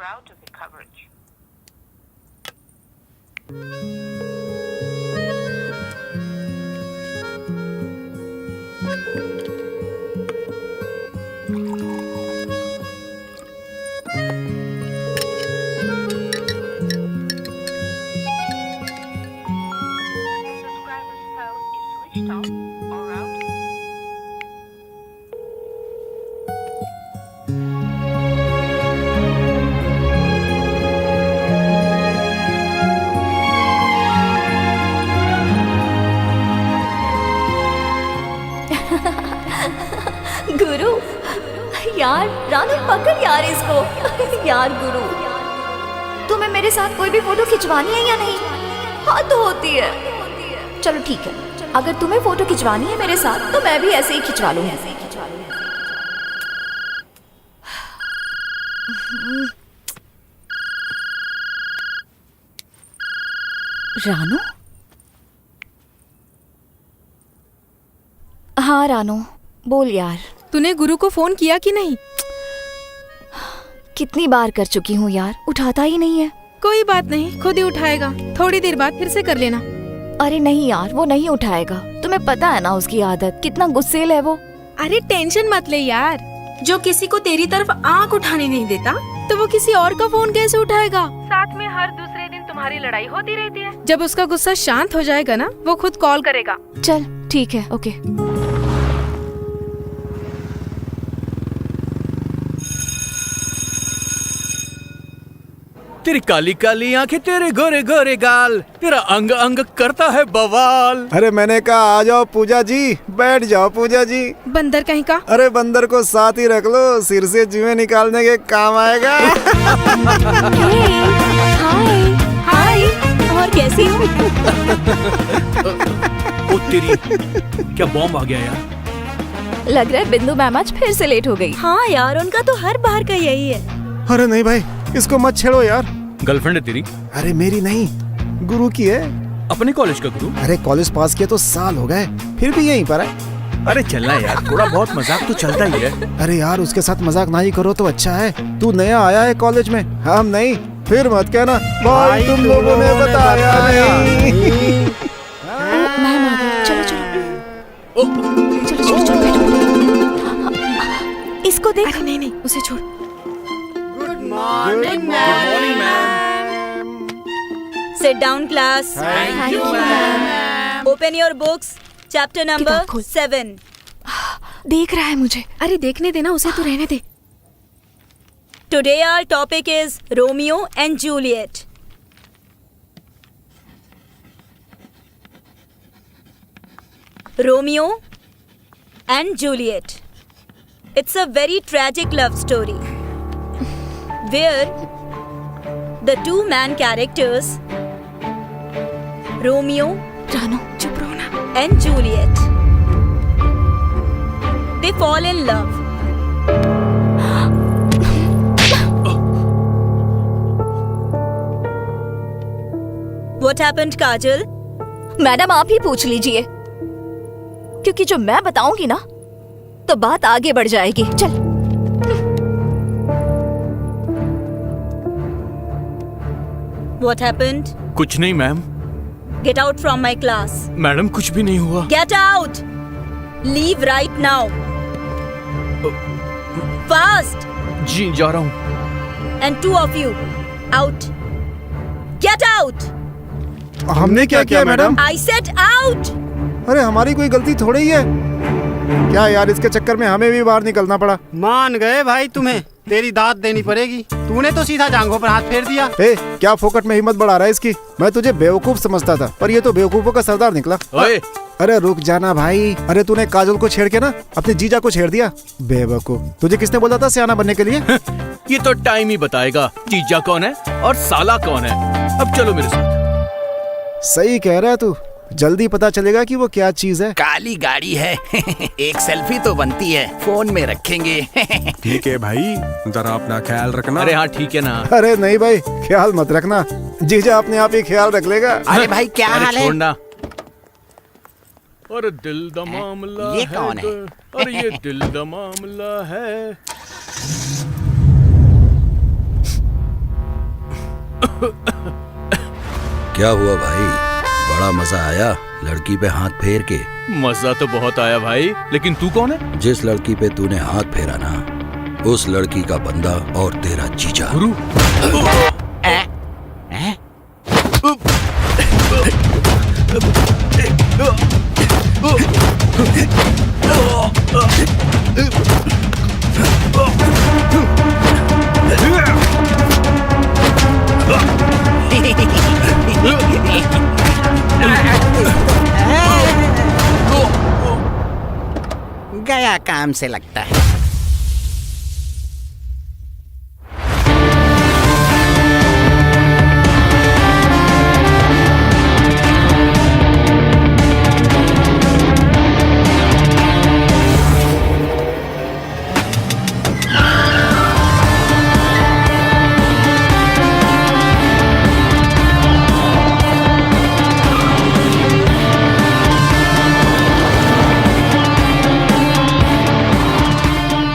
out of the coverage. Switched off or out. गुरु यार, रानू पकड़ यार इसको। यार गुरु, तुम्हें मेरे साथ कोई भी फोटो खिंचवानी है या नहीं? हद होती है। चलो ठीक है, अगर तुम्हें फोटो खिंचवानी है मेरे साथ तो मैं भी ऐसे ही खिंचवा लूंगी। रानू? हाँ रानू, बोल यार। तूने गुरु को फोन किया कि नहीं? कितनी बार कर चुकी हूँ यार, उठाता ही नहीं है। कोई बात नहीं, खुद ही उठाएगा। थोड़ी देर बाद फिर से कर लेना। अरे नहीं यार, वो नहीं उठाएगा। तुम्हें पता है ना उसकी आदत, कितना गुस्सेल है वो। अरे टेंशन मत ले यार, जो किसी को तेरी तरफ आंख उठाने नहीं देता तो वो किसी और का फोन कैसे उठाएगा? साथ में हर दूसरे दिन तुम्हारी लड़ाई होती रहती है। जब उसका गुस्सा शांत हो जाएगा ना, वो खुद कॉल करेगा। चल ठीक है, ओके। तेरी काली काली आंखें, तेरे गोरे गोरे गाल, तेरा अंग अंग करता है बवाल। अरे मैंने कहा आ जाओ पूजा जी, बैठ जाओ पूजा जी। बंदर कहीं का। अरे बंदर को साथ ही रख लो, सिर से जुएं निकालने के काम आएगा। हाय हाय, और कैसी हो? ओ तेरी, क्या बॉम्ब आ गया यार। लग रहा है बिंदु मैम आज फिर से लेट हो गई। हाँ यार, उनका तो हर बार का यही है। अरे नहीं भाई, इसको मत छेड़ो यार। गर्लफ्रेंड है तेरी? अरे मेरी नहीं, गुरु की है। अपने कॉलेज का गुरु? अरे कॉलेज पास किया तो साल हो गए, फिर भी यहीं पर है। अरे चलना यार, थोड़ा बहुत मजाक तो चलता ही है। अरे यार उसके साथ मजाक ना ही करो तो अच्छा है। तू नया आया है कॉलेज में, हम नहीं। फिर मत कहना भाई तुम लोगों ने बताया नहीं। मैम आ गई, चलो चलो। चलो चलो चलो, बैठो। इसको देख। अरे नहीं नहीं, उसे छोड़। Good morning ma'am. Sit down class. Thank you ma'am. Open your books. Chapter number किताब खोल। 7. देख रहा है मुझे। अरे देखने देना उसे, तो रहने दे। Today our topic is Romeo and Juliet. Romeo and Juliet. It's a very tragic love story where the two main characters, Romeo Ranu चुप रहो ना। and Juliet, they fall in love. What happened, Kajal? Madam आप ही पूछ लीजिए, क्योंकि जो मैं बताऊंगी ना तो बात आगे बढ़ जाएगी। चल। What happened? कुछ नहीं ma'am. Get out from my class. Madam कुछ भी नहीं हुआ। Get out! Leave right now. Fast! जी जा रहा हूँ। And two of you, out. Get out! हमने क्या किया मैडम? I said out! अरे हमारी कोई गलती थोड़ी ही है। क्या यार, इसके चक्कर में हमें भी बाहर निकलना पड़ा। मान गए भाई, तुम्हें तेरी दाद देनी पड़ेगी। तूने तो सीधा जांघों पर हाथ फेर दिया। ए, क्या फोकट में हिम्मत बढ़ा रहा है इसकी? मैं तुझे बेवकूफ समझता था, पर ये तो बेवकूफों का सरदार निकला। ओए, अरे रुक जाना भाई। अरे तूने काजल को छेड़ के ना अपने जीजा को छेड़ दिया। बेवकूफ, तुझे किसने बोला था सियाना बनने के लिए? ये तो टाइम ही बताएगा जीजा कौन है और साला कौन है। अब चलो मेरे साथ। सही कह रहा है तू, जल्दी पता चलेगा कि वो क्या चीज है। काली गाड़ी है। एक सेल्फी तो बनती है, फोन में रखेंगे। ठीक है भाई, जरा अपना ख्याल रखना। अरे हाँ ठीक है ना। अरे नहीं भाई, ख्याल मत रखना, जीजा अपने आप ही ख्याल रख लेगा। अरे भाई क्या हाल अरे है? छोड़ना। अरे दिल दा मामला ये कौन है? अरे ये दिल दा मामला है। क्या हुआ भाई, बड़ा मजा आया लड़की पे हाथ फेर के? मजा तो बहुत आया भाई, लेकिन तू कौन है? जिस लड़की पे तूने हाथ फेरा ना, उस लड़की का बंदा और तेरा जीजा। गुरु गया काम से लगता है।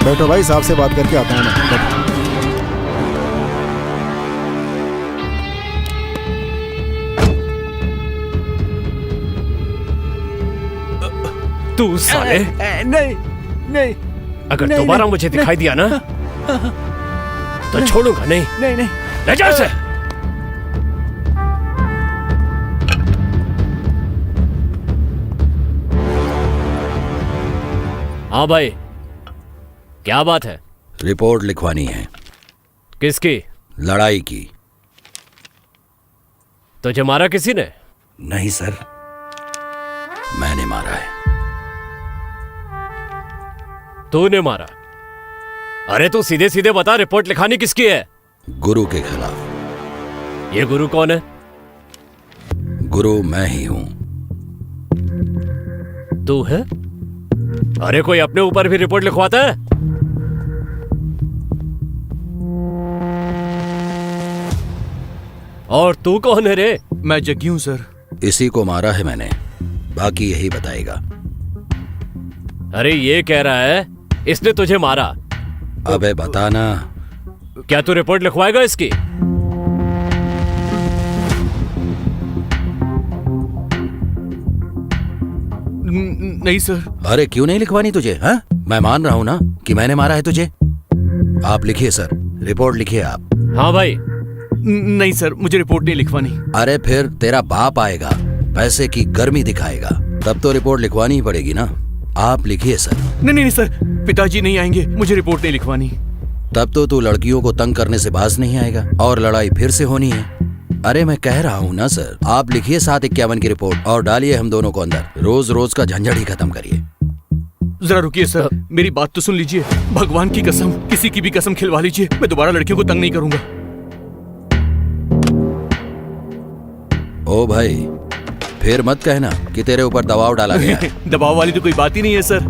बैठो भाई, साहब से बात करके आता हूँ मैं। बैठो। तू साले, नहीं नहीं अगर दोबारा मुझे दिखाई दिया ना तो छोड़ूंगा नहीं। नहीं नहीं ले जा इसे। हाँ भाई, क्या बात है? रिपोर्ट लिखवानी है। किसकी? लड़ाई की। तुझे मारा किसी ने? नहीं सर, मैंने मारा है। तूने मारा? अरे तू सीधे सीधे बता, रिपोर्ट लिखानी किसकी है? गुरु के खिलाफ। ये गुरु कौन है? गुरु मैं ही हूं। तू है? अरे कोई अपने ऊपर भी रिपोर्ट लिखवाता है? और तू कौन है रे? मैं जग्गी हूं सर। इसी को मारा है मैंने, बाकी यही बताएगा। अरे ये कह रहा है इसने तुझे मारा। अबे बताना। क्या तू रिपोर्ट लिखवाएगा इसकी? नहीं सर। अरे क्यों नहीं लिखवानी तुझे? हाँ, मैं मान रहा हूं ना कि मैंने मारा है तुझे। आप लिखिए सर, रिपोर्ट लिखिए आप। हाँ भाई। नहीं सर, मुझे रिपोर्ट नहीं लिखवानी। अरे फिर तेरा बाप आएगा, पैसे की गर्मी दिखाएगा, तब तो रिपोर्ट लिखवानी ही पड़ेगी ना। आप लिखिए सर। नहीं नहीं सर, पिताजी नहीं आएंगे, मुझे रिपोर्ट नहीं लिखवानी। तब तो तू लड़कियों को तंग करने से बाज नहीं आएगा और लड़ाई फिर से होनी है। अरे मैं कह रहा हूँ ना सर, आप लिखिए 751 की रिपोर्ट और डालिए हम दोनों को अंदर। रोज रोज का झंझट ही खत्म करिए। जरा रुकिए सर, मेरी बात तो सुन लीजिए। भगवान की कसम, किसी की भी कसम खिलवा लीजिए, मैं दोबारा लड़कियों को तंग नहीं करूंगा। ओ भाई, फिर मत कहना कि तेरे ऊपर दबाव डाला गया है। दबाव वाली तो कोई बात ही नहीं है सर।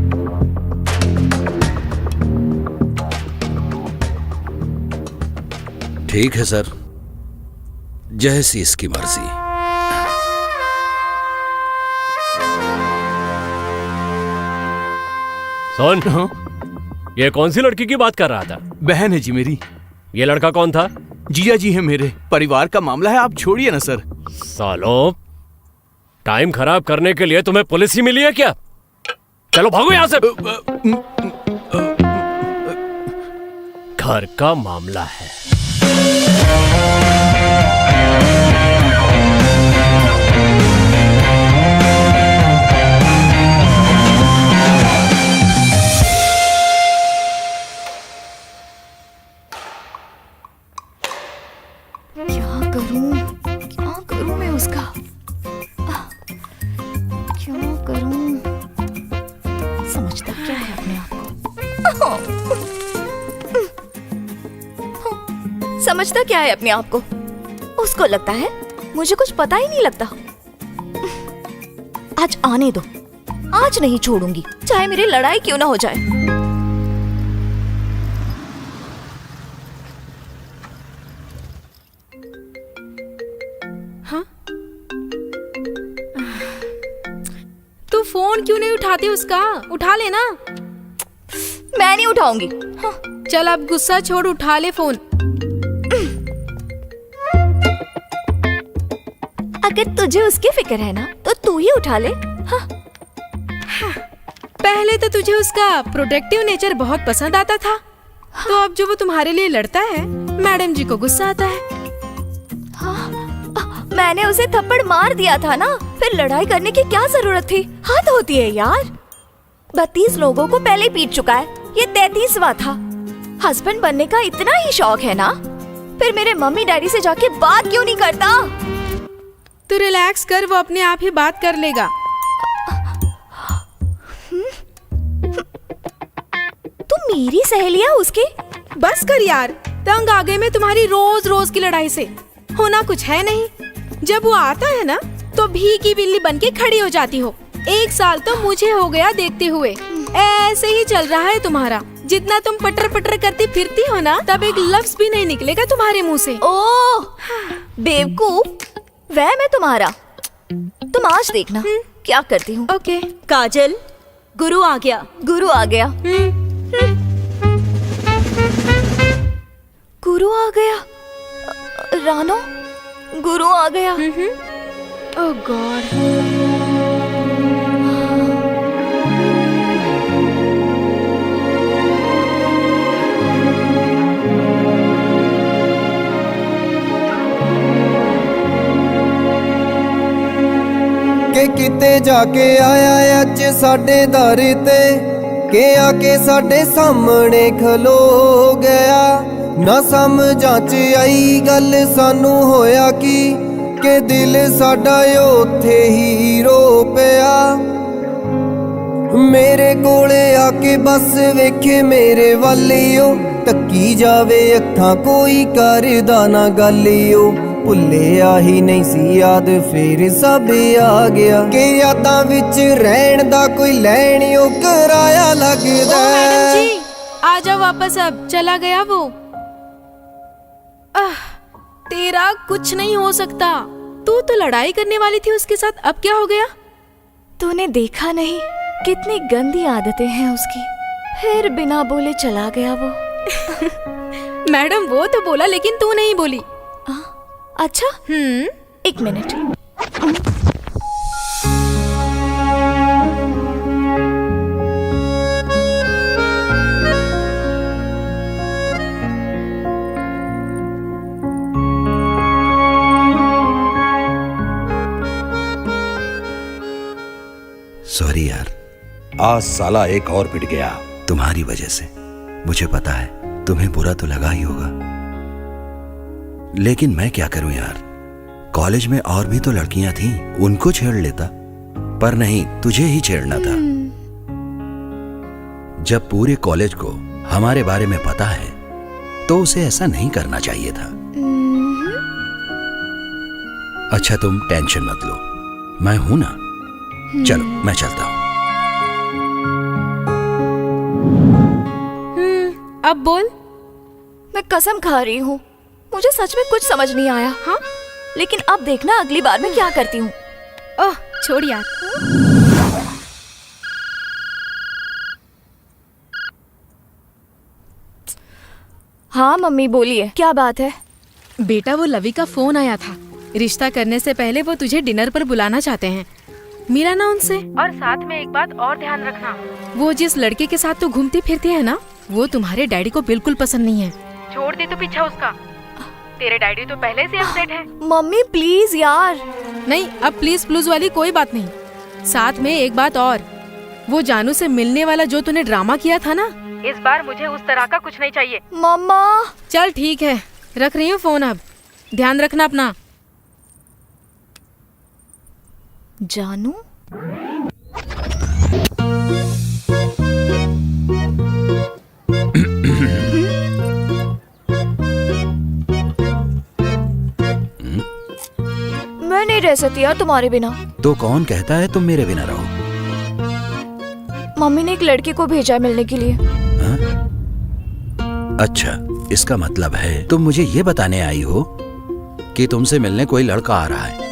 ठीक है सर, जैसी इसकी मर्जी। सुन, हाँ? ये कौन सी लड़की की बात कर रहा था? बहन है जी मेरी। ये लड़का कौन था? जिया जी है मेरे। परिवार का मामला है, आप छोड़िए ना सर। सालो, टाइम खराब करने के लिए तुम्हें पुलिस ही मिली है क्या? चलो भागो यहां से। घर का मामला है। क्या करूं मैं उसका? क्या करूं? समझता क्या है अपने आप को? समझता क्या है अपने आप को? उसको लगता है मुझे कुछ पता ही नहीं लगता। आज आने दो, आज नहीं छोड़ूंगी, चाहे मेरी लड़ाई क्यों ना हो जाए। तू फोन क्यों नहीं उठाती उसका? उठा ले ना। मैं नहीं उठाऊंगी। हाँ। चल अब गुस्सा छोड़, उठा ले फोन। अगर तुझे उसकी फिक्र है ना तो तू ही उठा ले। हाँ। पहले तो तुझे उसका प्रोटेक्टिव नेचर बहुत पसंद आता था, तो अब जो वो तुम्हारे लिए लड़ता है मैडम जी को गुस्सा आता है। मैंने उसे थप्पड़ मार दिया था ना, फिर लड़ाई करने की क्या जरूरत थी? हद होती है यार। 32 लोगों को पहले पीट चुका है, ये 33वां था। हस्बैंड बनने का इतना ही शौक है ना, फिर मेरे मम्मी डैडी से जाके बात क्यों नहीं करता? तू रिलैक्स कर, वो अपने आप ही बात कर लेगा। तू मेरी सहेलियां उसके? बस कर यार, तंग आ गई मैं तुम्हारी रोज रोज की लड़ाई से। होना कुछ है नहीं, जब वो आता है ना तो भीगी बिल्ली बनके खड़ी हो जाती हो। 1 साल तो मुझे हो गया देखते हुए। ऐसे ही चल रहा है तुम्हारा। जितना तुम पटर पटर करती फिरती हो ना, तब एक लफ्ज भी नहीं निकलेगा तुम्हारे मुंह से। ओह बेवकूफ, वह मैं तुम्हारा। तुम आज देखना क्या करती हूँ। ओके। काजल, गुरु आ गया। गुरु आ गया। गुरु आ गया। रानो, गुरु आ गया। ओह गॉड। ਕਿ ਕਿਤੇ ਜਾ ਕੇ ਆਇਆ ਅੱਜ ਸਾਡੇ ਦਰ ਤੇ, ਕਿ ਆ ਕੇ ਸਾਡੇ ਸਾਹਮਣੇ ਖਲੋ ਗਿਆ। ਨਾ ਸਮਝਾਂ ਚ ਆਈ ਗੱਲ ਸਾਨੂੰ ਹੋਇਆ ਕਿ ਦਿਲ ਸਾਡਾ ਉੱਥੇ ਹੀ ਰੋ ਪਿਆ। ਮੇਰੇ ਕੋਲੇ ਆ ਕੇ ਬਸ ਵੇਖੇ ਮੇਰੇ ਵੱਲਿਓ, ਤੱਕੀ ਜਾਵੇ ਅੱਖਾਂ ਕੋਈ ਕਰਦਾ ਨਾ ਗੱਲਿਓ। ਭੁੱਲਿਆ ਹੀ ਨਹੀਂ ਸੀ ਯਾਦ ਫੇਰ ਸਭ ਆ ਗਿਆ, ਕਿ ਯਾਦਾਂ ਵਿੱਚ ਰਹਿਣ ਦਾ ਕੋਈ ਲੈਣਿਓ ਕਿਰਾਇਆ ਲੱਗਦਾ। मैडम जी आ जाओ वापस, अब चला गया वो। तेरा कुछ नहीं हो सकता। तू तो लड़ाई करने वाली थी उसके साथ, अब क्या हो गया? तूने देखा नहीं कितनी गंदी आदतें हैं उसकी, फिर बिना बोले चला गया वो। मैडम वो तो बोला लेकिन तू नहीं बोली। अच्छा, एक मिनट। सॉरी यार, आज साला एक और पिट गया तुम्हारी वजह से। मुझे पता है तुम्हें बुरा तो लगा ही होगा, लेकिन मैं क्या करूं यार। कॉलेज में और भी तो लड़कियां थीं, उनको छेड़ लेता, पर नहीं, तुझे ही छेड़ना था। जब पूरे कॉलेज को हमारे बारे में पता है तो उसे ऐसा नहीं करना चाहिए था। अच्छा तुम टेंशन मत लो, मैं हूं ना। चलो मैं चलता हूं। अब बोल। मैं कसम खा रही हूँ, मुझे सच में कुछ समझ नहीं आया। हाँ, लेकिन अब देखना अगली बार मैं क्या करती हूँ। ओह छोड़ यार। हाँ मम्मी बोलिए, क्या बात है? बेटा वो लवी का फोन आया था। रिश्ता करने से पहले वो तुझे डिनर पर बुलाना चाहते हैं। मिला ना उनसे। और साथ में एक बात और ध्यान रखना, वो जिस लड़के के साथ तू घूमती फिरती है ना, वो तुम्हारे डैडी को बिल्कुल पसंद नहीं है। छोड़ दे तो पीछा उसका। तेरे डैडी तो पहले से अपसेट है। मम्मी प्लीज यार। नहीं, अब प्लीज प्लूज वाली कोई बात नहीं। साथ में एक बात और, वो जानू से मिलने वाला जो तूने ड्रामा किया था ना, इस बार मुझे उस तरह का कुछ नहीं चाहिए। मम्मा। चल ठीक है, रख रही हूँ फोन। अब ध्यान रखना अपना। जानू? मैं नहीं रह सकती यार तुम्हारे बिना। तो कौन कहता है तुम मेरे बिना रहो? मम्मी ने एक लड़के को भेजा है मिलने के लिए। हा? अच्छा, इसका मतलब है तुम मुझे ये बताने आई हो कि तुमसे मिलने कोई लड़का आ रहा है।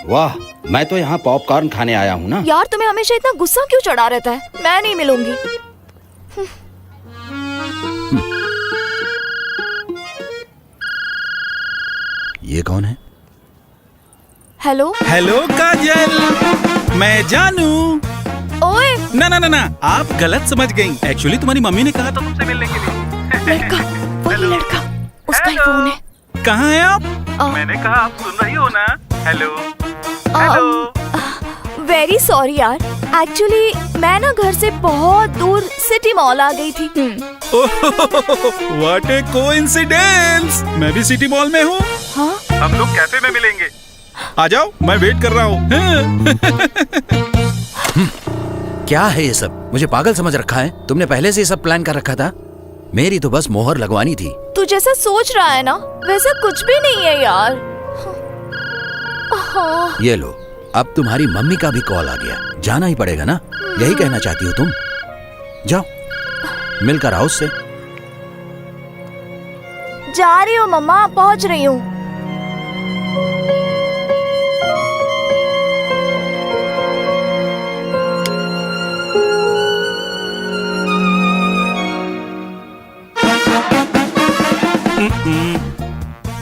वाह, मैं तो यहाँ पॉपकॉर्न खाने आया हूँ ना। यार तुम्हें हमेशा इतना गुस्सा क्यों चढ़ा रहता है? मैं नहीं मिलूंगी। ये कौन है? हेलो हेलो काजल, मैं जानू। ओए ना ना ना ना, आप गलत समझ गई। एक्चुअली तुम्हारी मम्मी ने कहा था तुमसे मिलने के लिए। लड़का, वही लड़का, उसका ही फोन है। कहाँ हैं आप? मैंने कहा आप सुन रही हो ना। हेलो वेरी सॉरी यार, एक्चुअली मैं ना घर से बहुत दूर सिटी मॉल आ गई थी। व्हाट ए कोइंसिडेंस, मैं भी सिटी मॉल में हूँ। हाँ? हम लोग कैफे में मिलेंगे, आ जाओ, मैं वेट कर रहा हूँ। क्या है ये सब? मुझे पागल समझ रखा है? तुमने पहले से ये सब प्लान कर रखा था? मेरी तो बस मोहर लगवानी थी। तू जैसा सोच रहा है ना वैसा कुछ भी नहीं है यार। हाँ। ये लो, अब तुम्हारी मम्मी का भी कॉल आ गया, जाना ही पड़ेगा ना। यही कहना चाहती हो तुम? जाओ मिलकर आओ उससे। जा रही हूँ मम्मा, पहुँच रही हूँ।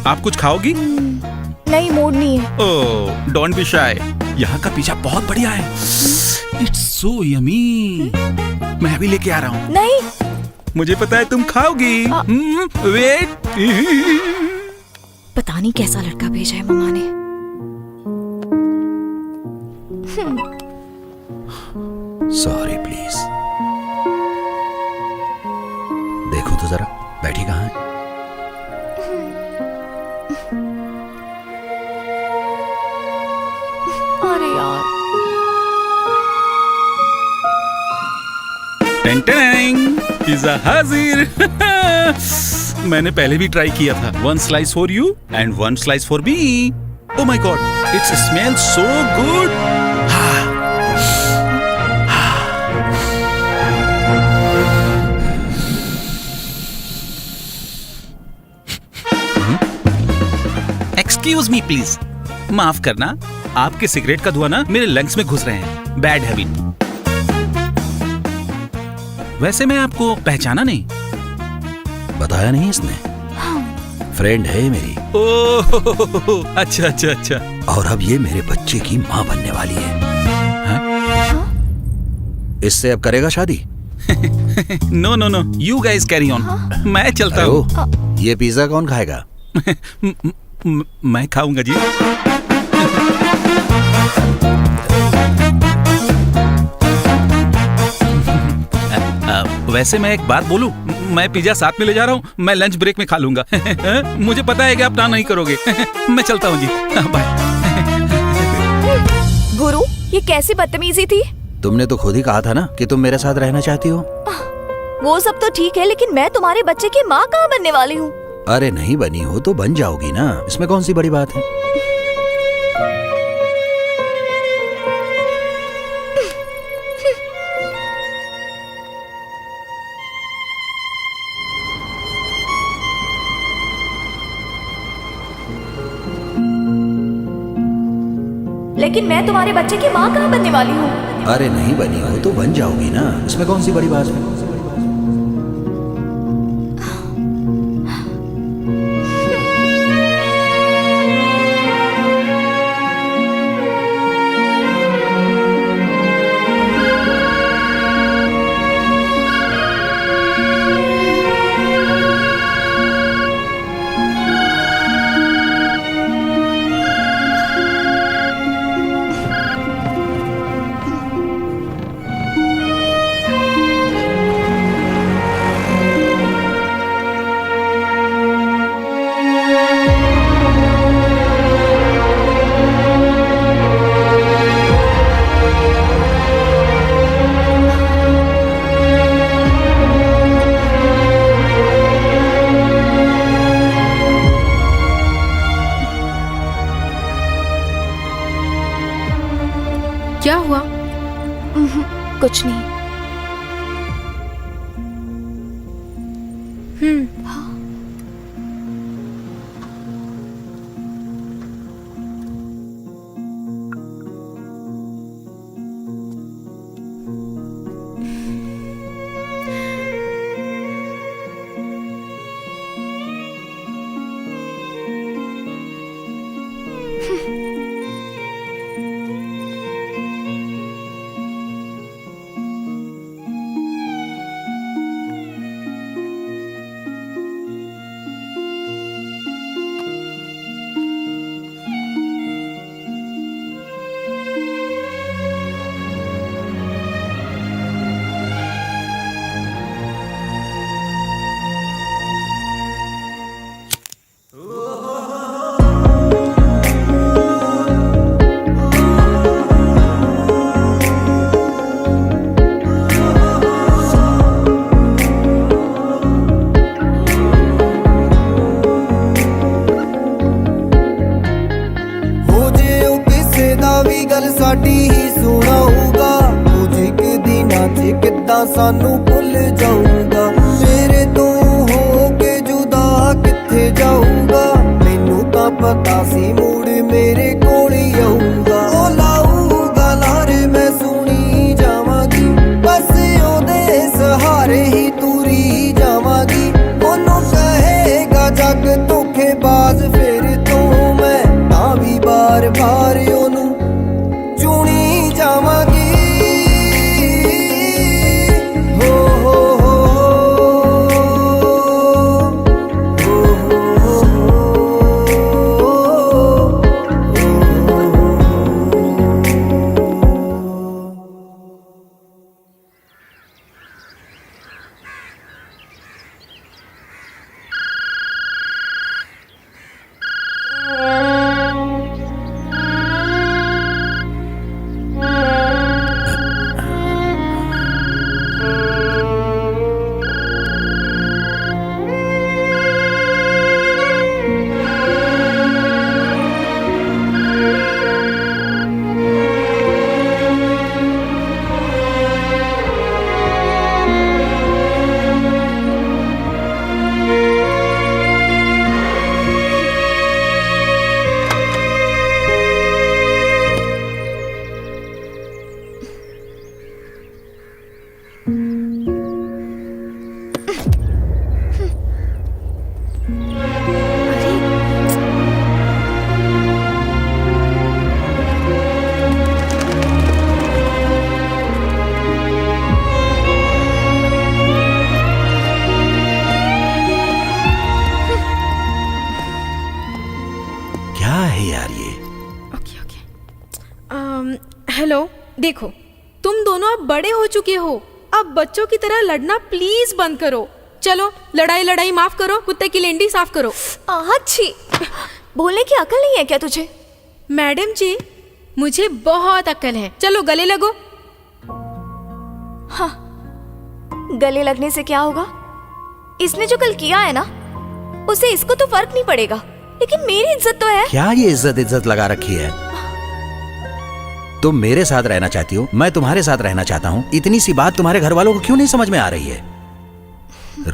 आप कुछ खाओगी? नहीं, मूड नहीं है। ओह, डोंट बी शाय। यहाँ का पिज्जा बहुत बढ़िया है। It's so yummy. मैं अभी लेके आ रहा हूँ। नहीं, मुझे पता है तुम खाओगी। वेट। पता नहीं कैसा लड़का भेजा है मम्मा ने। Sorry please. देखो तो जरा, बैठी कहाँ है? अरे यार। पिज्जा हाजिर। मैंने पहले भी ट्राई किया था। 1 slice for you and 1 slice for me. Oh my God, it's smell so good. Excuse me please, माफ करना, आपके सिगरेट का धुआं ना मेरे लंग्स में घुस रहे हैं। Bad habit. वैसे मैं आपको पहचाना नहीं। बताया नहीं इसने? फ्रेंड है मेरी। ओह, अच्छा अच्छा अच्छा। और अब ये मेरे बच्चे की माँ बनने वाली है। इससे अब करेगा शादी? No no no, you guys carry on. मैं चलता हूँ। ये पिज्जा कौन खाएगा? मैं खाऊंगा जी। वैसे मैं एक बात बोलूं, मैं पिज्जा साथ में ले जा रहा हूँ, मैं लंच ब्रेक में खा लूंगा। मुझे पता है कि आप ना नहीं करोगे। मैं चलता हूँ जी, बाय। गुरु, ये कैसी बदतमीजी थी? तुमने तो खुद ही कहा था ना कि तुम मेरे साथ रहना चाहती हो। वो सब तो ठीक है, लेकिन मैं तुम्हारे बच्चे की माँ कहाँ बनने वाली हूँ? अरे नहीं बनी हो तो बन जाओगी ना, इसमें कौन सी बड़ी बात है? लेकिन मैं तुम्हारे बच्चे की माँ कहाँ बनने वाली हूँ? अरे नहीं बनी हो तो बन जाओगी ना, इसमें कौन सी बड़ी बात है? क्या हुआ? कुछ नहीं। ਸਾਡੀ ਹੀ ਸੁਣਾਊਗਾ ਕੁਝ ਕੁ ਦਿਨਾਂ 'ਚ ਕਿੱਦਾਂ ਸਾਨੂੰ ਭੁੱਲ ਜਾਊਗਾ ਮੇਰੇ ਤੋਂ ਹੋ ਕੇ ਜੁਦਾ ਕਿੱਥੇ ਜਾਊਗਾ ਮੈਨੂੰ ਤਾਂ ਪਤਾ ਸੀ ਮੁੜ ਮੇਰੇ ਕੋਲ ਹੀ ਆਊਗਾ ਉਹ ਲਾਊਗਾ ਲਾਰੇ ਮੈਂ ਸੁਣੀ ਜਾਵਾਂਗੀ ਬਸ ਉਹਦੇ ਸਹਾਰੇ ਹੀ ਤੁਰੀ ਜਾਵਾਂਗੀ ਉਹਨੂੰ ਕਹੇਗਾ ਜੱਗ ਧੋਖੇਬਾਜ਼ ਫਿਰ ਤੋਂ ਮੈਂ ਤਾਂ ਵੀ ਬਾਰ-ਬਾਰ ਉਹਨੂੰ ਚੁਣੀ ਜਾਵਾਂਗੀ हेलो, देखो तुम दोनों अब बड़े हो चुके हो, अब बच्चों की तरह लड़ना प्लीज बंद करो। चलो लड़ाई माफ करो, कुत्ते की लेंडी साफ करो। अच्छी बोलने की अकल नहीं है क्या तुझे? मैडम जी मुझे बहुत अक्ल है, चलो गले लगो। हाँ, गले लगने से क्या होगा? इसने जो कल किया है ना, उसे इसको तो फर्क नहीं पड़ेगा, लेकिन मेरी इज्जत तो है। क्या ये इज्जत लगा रखी है? तुम मेरे साथ रहना चाहती हो, मैं तुम्हारे साथ रहना चाहता हूँ। इतनी सी बात तुम्हारे घर वालों को क्यों नहीं समझ में आ रही है?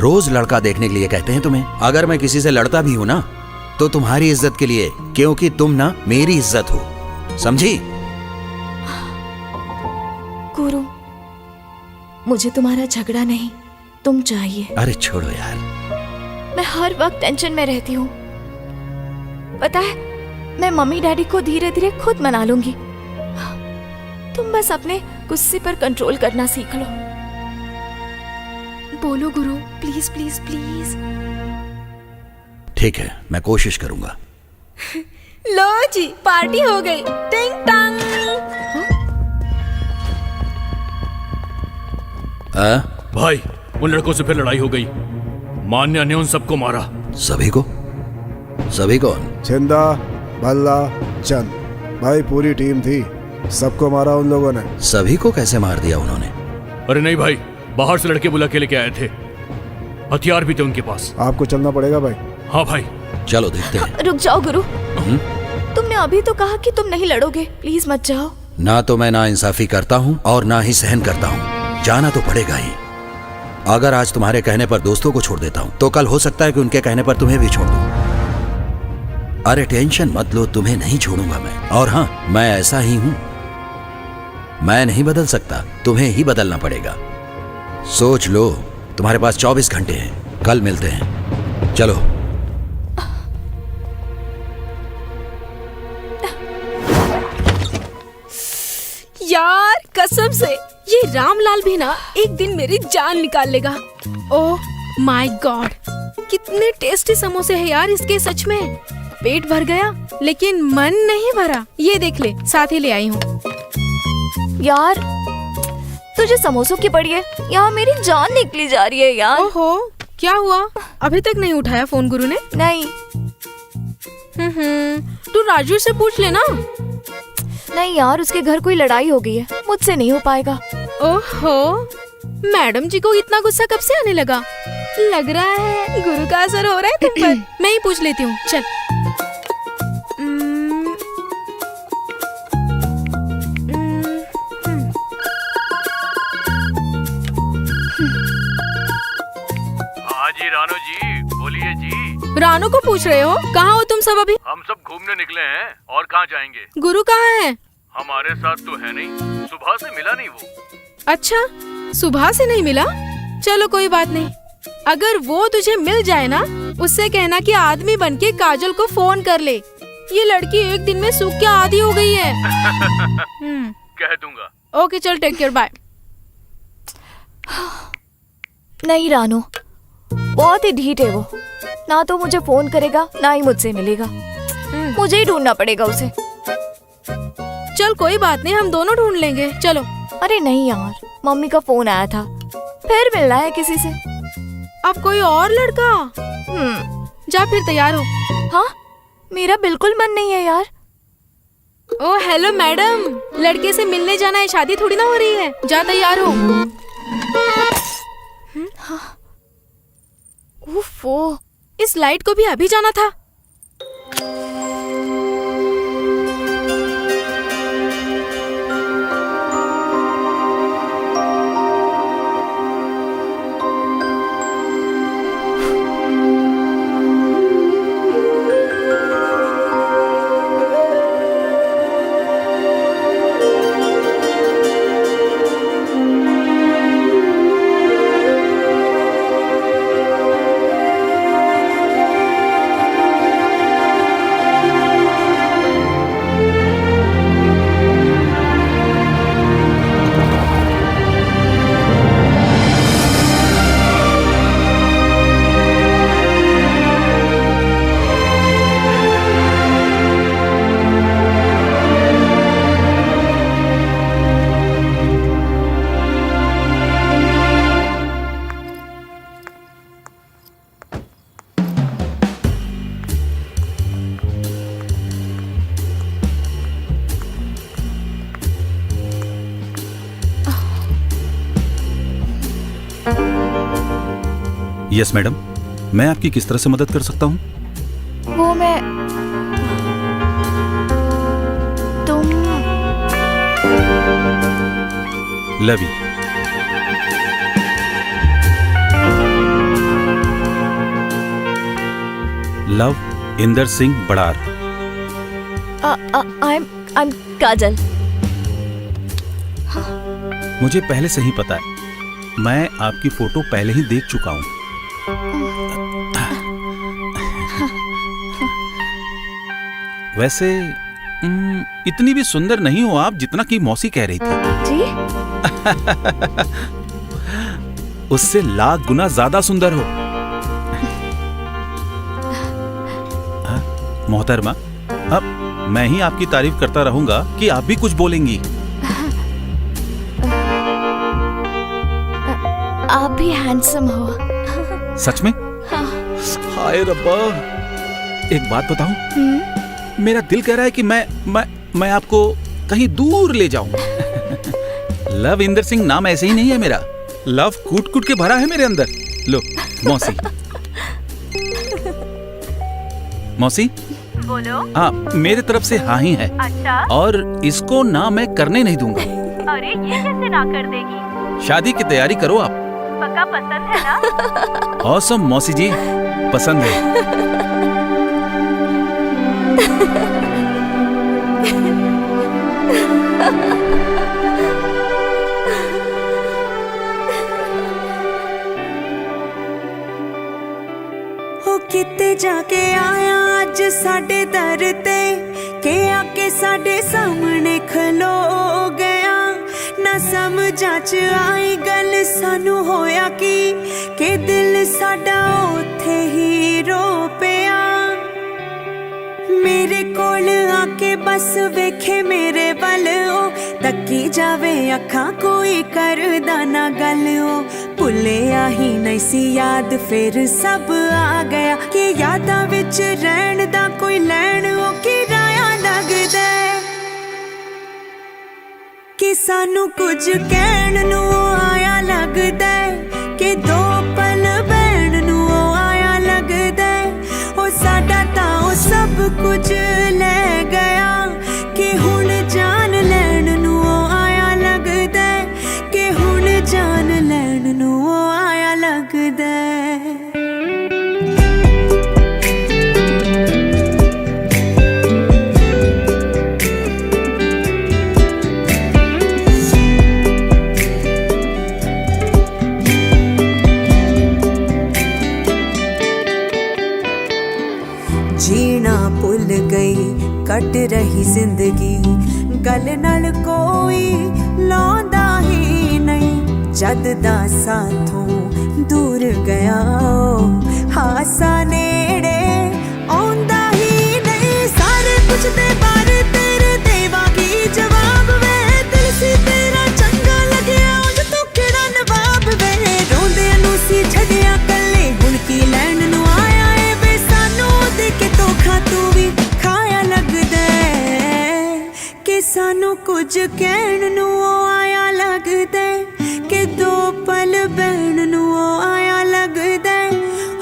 रोज लड़का देखने के लिए कहते हैं तुम्हें। अगर मैं किसी से लड़ता भी हूं ना, तो तुम्हारी इज्जत के लिए, क्योंकि तुम ना मेरी इज्जत हो, समझी? गुरु, मुझे तुम्हारा झगड़ा नहीं, तुम चाहिए। अरे छोड़ो यार, मैं हर वक्त टेंशन में रहती हूँ। पता है, मैं मम्मी डैडी को धीरे धीरे खुद मना लूंगी। तुम बस अपने गुस्से पर कंट्रोल करना सीख लो। बोलो गुरु, प्लीज प्लीज प्लीज। ठीक है, मैं कोशिश करूंगा। लो जी, पार्टी हो गई। टिंग टांग। भाई, उन लड़कों से फिर लड़ाई हो गई। मान्या ने उन सबको मारा। सभी को? सभी कौन? छिंदा, भल्ला, चंद, भाई पूरी टीम थी, सबको मारा उन लोगों ने। सभी को कैसे मार दिया उन्होंने? अरे नहीं भाई, बाहर से लड़के बुला के लेके आए थे, हथियार भी थे उनके पास। आपको चलना पड़ेगा भाई। हाँ भाई, चलो देखते हैं। रुक जाओ गुरु, तुमने अभी तो कहा कि तुम नहीं लड़ोगे, प्लीज मत जाओ। ना तो मैं ना इंसाफी करता हूँ और ना ही सहन करता हूँ, जाना तो पड़ेगा ही। अगर आज तुम्हारे कहने पर दोस्तों को छोड़ देता हूँ, तो कल हो सकता है कि उनके कहने पर तुम्हें भी छोड़ दूँ। अरे टेंशन मत लो, तुम्हें नहीं छोड़ूंगा मैं। और हाँ, मैं ऐसा ही हूँ, मैं नहीं बदल सकता, तुम्हें ही बदलना पड़ेगा। सोच लो, तुम्हारे पास 24 घंटे हैं, कल मिलते हैं, चलो। यार कसम से ये रामलाल भी ना एक दिन मेरी जान निकाल लेगा। ओह माय गॉड, कितने टेस्टी समोसे हैं यार इसके, सच में पेट भर गया लेकिन मन नहीं भरा। ये देख ले, साथ ही ले आई हूँ। यार तुझे समोसों की पड़ी है, यहाँ मेरी जान निकली जा रही है यार। ओहो, क्या हुआ? अभी तक नहीं उठाया फोन गुरु ने? नहीं। तू राजू से पूछ लेना। नहीं यार, उसके घर कोई लड़ाई हो गई है, मुझसे नहीं हो पाएगा। ओहो, मैडम जी को इतना गुस्सा कब से आने लगा? लग रहा है गुरु का असर हो रहा है तुम पर। मैं ही पूछ लेती हूँ, चल। रानू को पूछ रहे हो? कहाँ हो तुम सब अभी? हम सब घूमने निकले हैं और कहाँ जाएंगे? गुरु कहाँ है? हमारे साथ तो है नहीं, सुबह से मिला नहीं वो। अच्छा, सुबह से नहीं मिला? चलो कोई बात नहीं। अगर वो तुझे मिल जाए ना, उससे कहना कि आदमी बनके काजल को फोन कर ले। ये लड़की एक दिन में सूख के आधी हो गई है। कह दूंगा। ओके चल, टेक केयर, बाय। नहीं रानू, बहुत ही ढीठ है वो। ना तो मुझे फोन करेगा, ना ही मुझसे मिलेगा। मुझे ही ढूंढना पड़ेगा उसे। चल कोई बात नहीं, हम दोनों ढूंढ लेंगे, चलो। अरे नहीं यार, मम्मी का फोन आया था, फिर मिलना है किसी से। अब कोई और लड़का? जा फिर तैयार हो। हाँ, मेरा बिल्कुल मन नहीं है यार। ओ हेलो मैडम, लड़के से मिलने जाना है, शादी थोड़ी ना हो रही है। जा तैयार हो। उफ़ो, इस लाइट को भी अभी जाना था। यस मैडम, मैं आपकी किस तरह से मदद कर सकता हूँ? वो मैं, तुम लवी। लव इंदर सिंह बड़ार। I'm काजल। मुझे पहले से ही पता है, मैं आपकी फोटो पहले ही देख चुका हूँ। वैसे इतनी भी सुंदर नहीं हो आप जितना कि मौसी कह रही थी। जी? उससे लाख गुना ज्यादा सुंदर हो। मोहतरमा, अब मैं ही आपकी तारीफ करता रहूंगा कि आप भी कुछ बोलेंगी। आप भी हैंडसम हो। सच में? हाँ। हाय रब्बा, एक बात बताऊं? मेरा दिल कह रहा है कि मैं आपको कहीं दूर ले जाऊं। लव इंदर सिंह नाम ऐसे ही नहीं है मेरा। लव कूट कूट के भरा है मेरे अंदर। लो मौसी। मौसी बोलो। हाँ, मेरे तरफ से हाँ ही है। अच्छा। और इसको ना मैं करने नहीं दूंगा। अरे ये कैसे ना कर देगी? शादी की तैयारी करो आप। पक्का पसंद है ना? ऑसम मौसी जी, पसंद है। हो किते जाके आया अज साडे दर ते, के आके साडे सामने खलो गया। ना समझा च आई गल सानू होया कि दिल साडा ओथे ही रो पिया। मेरे कोल आके बस वेखे मेरे वल ओ, तकी जावे अखां कोई करदा ना गल ओ। भुलिया ही नहीं सी याद फिर सब आ गया, कि यादां विच रहण दा कोई लैण ओ किराया लगदा। कि सानू कुछ कहण नू आया लगदा, कि दो पल बहण नू आया लगदा। ओ साडा तां ओ सब कुछ ले गया, कि हुण जान लैण नू आया लगदा, कि हुण जान लैण नू आया लगदा। ਕੱਟ ਰਹੀ ਜ਼ਿੰਦਗੀ ਗੱਲ ਨਾਲ ਕੋਈ ਲਾਉਂਦਾ ਹੀ ਨਹੀਂ ਜਦ ਦਾ ਸਾਥੋਂ ਦੂਰ ਗਿਆ ਹਾਸਾ ਨੇੜੇ ਆਉਂਦਾ ਹੀ ਨਹੀਂ ਸਾਰੇ ਕੁਝ ਦੇ ਬਾਰੇ ਤੇਰੇ ਦੇਵਾਂਗੀ ਜਵਾਬ ਵੇ ਦਿਲ ਸੀ ਤੇਰਾ ਚੰਗਾ ਲੱਗਿਆ ਉਂਝ ਤੂੰ ਕਿਹੜਾ ਨਵਾਬ ਵੇ ਰੋਂਦਿਆਂ ਨੂੰ ਸੀ ਛੱਡਿਆ ਕੱਲੇ ਹੁਣ ਕੀ ਲੈਣ ਨੂੰ ਆਇਆ ਏ ਵੇ ਸਾਨੂੰ ਦੇ ਕੇ ਧੋਖਾ ਤੂੰ ਵੀ ਖਾਇਆ ਲੱਗਦਾ ਕਿ ਸਾਨੂੰ ਕੁਝ ਕਹਿਣ ਨੂੰ ਆਇਆ ਲੱਗਦਾ ਕਿ ਦੋ ਪਲ ਬਹਿਣ ਨੂੰ ਆਇਆ ਲੱਗਦਾ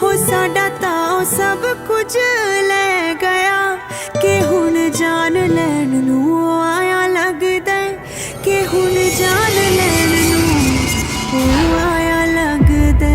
ਹੋ ਸਾਡਾ ਤਾਂ ਉਹ ਸਭ ਕੁਝ ਲੈ ਗਿਆ ਕਿ ਹੁਣ ਜਾਨ ਲੈਣ ਨੂੰ ਆਇਆ ਲੱਗਦਾ ਕਿ ਹੁਣ ਜਾਨ ਲੈਣ ਨੂੰ ਆਇਆ ਲੱਗਦਾ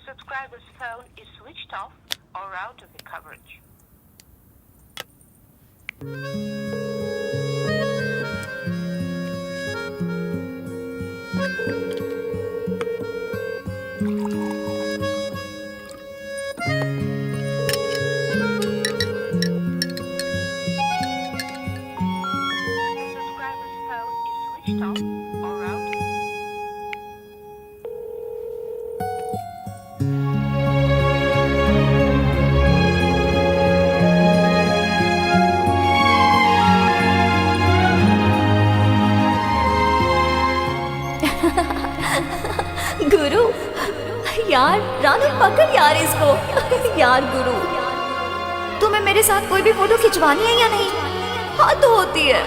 subscriber's phone is switched off or out of the coverage. गुरु यार रानू पकड़ यार इसको यार गुरु तुम्हें मेरे साथ कोई भी फोटो खिंचवानी है या नहीं? हद होती है।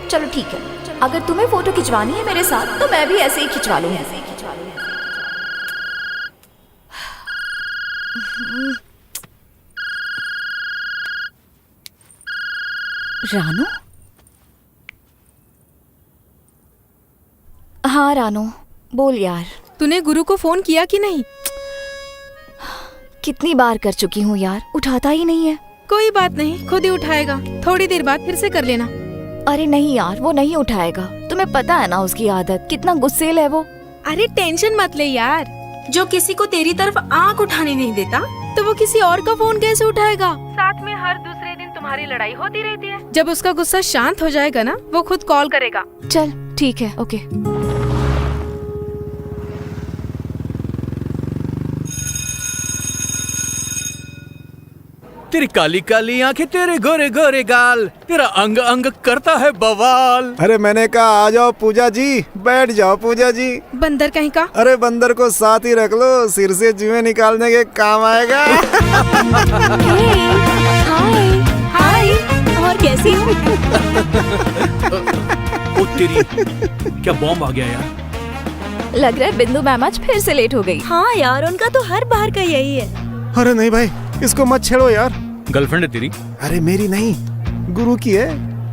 चलो ठीक है, अगर तुम्हें फोटो खिंचवानी है मेरे साथ तो मैं भी ऐसे ही खिंचवा लूंगी। रानू? हाँ रानू बोल यार। तूने गुरु को फोन किया कि नहीं? कितनी बार कर चुकी हूँ यार, उठाता ही नहीं है। कोई बात नहीं, खुद ही उठाएगा। थोड़ी देर बाद फिर से कर लेना। अरे नहीं यार, वो नहीं उठाएगा। तुम्हें पता है ना उसकी आदत, कितना गुस्सेल है वो। अरे टेंशन मत ले यार, जो किसी को तेरी तरफ आंख उठाने नहीं देता तो वो किसी और का फोन कैसे उठाएगा? साथ में हर दूसरे दिन तुम्हारी लड़ाई होती रहती है। जब उसका गुस्सा शांत हो जाएगा ना, वो खुद कॉल करेगा। चल ठीक है, ओके। तेरी काली काली आंखें, तेरे गोरे गोरे गाल, तेरा अंग अंग करता है बवाल। अरे मैंने कहा आ जाओ पूजा जी, बैठ जाओ पूजा जी। बंदर कहीं का। अरे बंदर को साथ ही रख लो, सिर से जुएं निकालने के काम आएगा। हाय हाय, और कैसी हो? ओ तेरी, क्या बॉम्ब आ गया यार। लग रहा है बिंदु मैम आज फिर से लेट हो गई। हाँ यार, उनका तो हर बार का यही है। अरे नहीं भाई, इसको मत छेड़ो यार। गर्लफ्रेंड है तेरी? अरे मेरी नहीं, गुरु की है।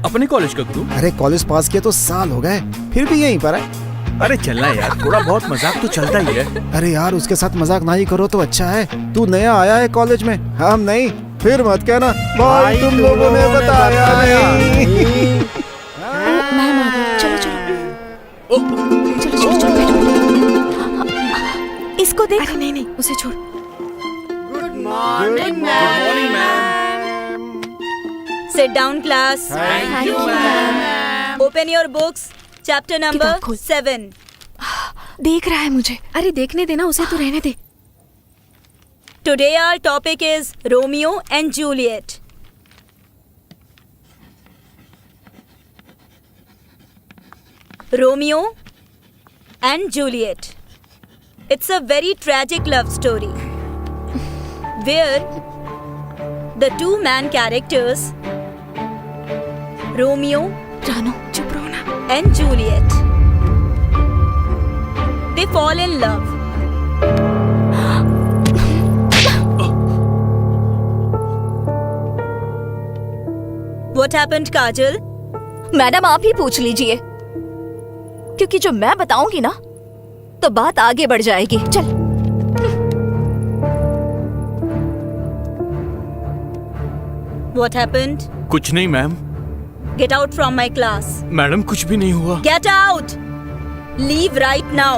अपने कॉलेज का गुरु? अरे कॉलेज पास किए तो साल हो गए, फिर भी यहीं पर है। अरे चलना यार, थोड़ा बहुत मजाक तो चलता ही है। अरे यार उसके साथ मजाक ना ही करो तो अच्छा है। तू नया आया है कॉलेज में, हम नहीं। फिर मत कहना भाई तुम लोगों ने बताया नहीं। मैम आ गई, चलो चलो चलो चलो चलो बैठो। इसको देख। अरे नहीं नहीं, उसे छोड़। Good morning ma'am. Sit down class. Thank you ma'am. Open your books. Chapter number 7. देख रहा है मुझे। अरे देखने देना उसे, तो रहने दे। Today our topic is Romeo and Juliet. Romeo and Juliet. It's a very tragic love story where the two main characters, Romeo and Juliet, they fall in love. What happened, Kajal? Madam आप ही पूछ लीजिए, क्योंकि जो मैं बताऊंगी ना तो बात आगे बढ़ जाएगी। चल। What happened? कुछ नहीं ma'am. Get out from my class. Madam कुछ भी नहीं हुआ। Get out! Leave right now.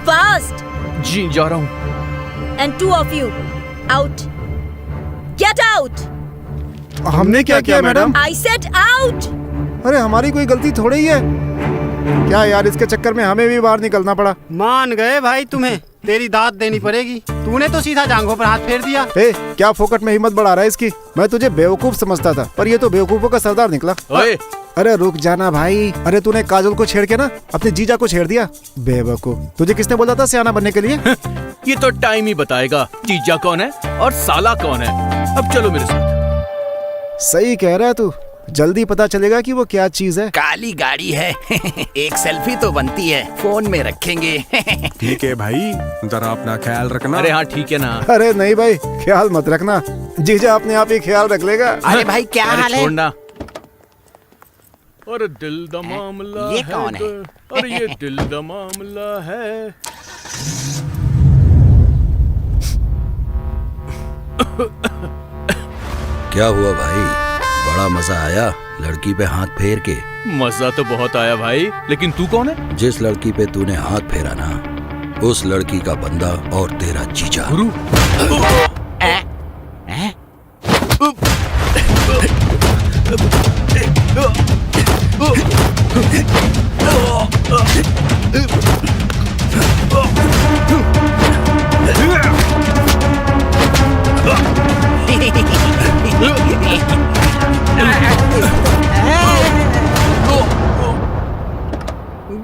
Fast! जी जा रहा हूँ। And two of you, out. Get out! हमने क्या किया मैडम? I said out! अरे हमारी कोई गलती थोड़ी ही है। क्या यार, इसके चक्कर में हमें भी बाहर निकलना पड़ा। मान गए भाई, तुम्हें तेरी दाद देनी पड़ेगी। तूने तो सीधा जांघों पर हाथ फेर दिया। क्या फोकट में हिम्मत बढ़ा रहा है इसकी? मैं तुझे बेवकूफ समझता था, पर ये तो बेवकूफों का सरदार निकला। ओए! अरे रुक जाना भाई। अरे तूने काजल को छेड़ के ना अपने जीजा को छेड़ दिया। बेवकूफ, तुझे किसने बोला था सियाना बनने के लिए? ये तो टाइम ही बताएगा जीजा कौन है और साला कौन है। अब चलो मेरे साथ। सही कह रहा है तू, जल्दी पता चलेगा कि वो क्या चीज है। काली गाड़ी है। एक सेल्फी तो बनती है, फोन में रखेंगे। ठीक है भाई, जरा अपना ख्याल रखना। अरे हाँ ठीक है ना। अरे नहीं भाई, ख्याल मत रखना, जीजा अपने आप ही ख्याल रख लेगा। अरे भाई क्या हाल है? छोड़ना। अरे दिल दा मामला ये कौन है? अरे ये दिल दा मामला है। क्या हुआ भाई, बड़ा मजा आया लड़की पे हाथ फेर के? मजा तो बहुत आया भाई, लेकिन तू कौन है? जिस लड़की पे तूने हाथ फेरा ना, उस लड़की का बंदा और तेरा जीजा। गुरु।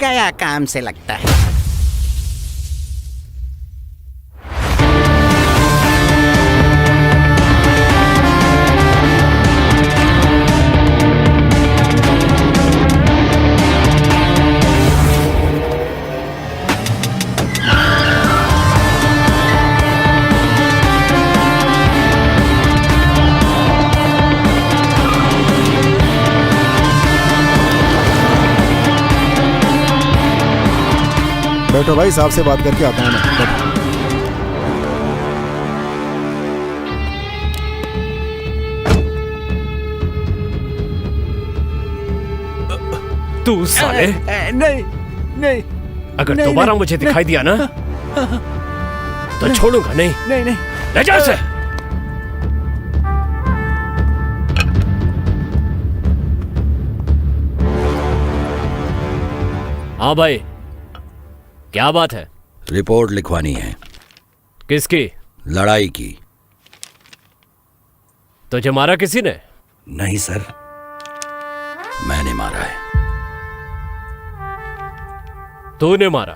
गया काम से लगता है। बैठो भाई, साहब से बात करके आता हूँ मैं। तू साले! नहीं नहीं, अगर दोबारा मुझे दिखाई दिया ना तो छोड़ूंगा नहीं। नहीं नहीं, ले जा इसे। हाँ भाई, क्या बात है? रिपोर्ट लिखवानी है। किसकी? लड़ाई की। तुझे मारा किसी ने? नहीं सर, मैंने मारा है। तूने मारा?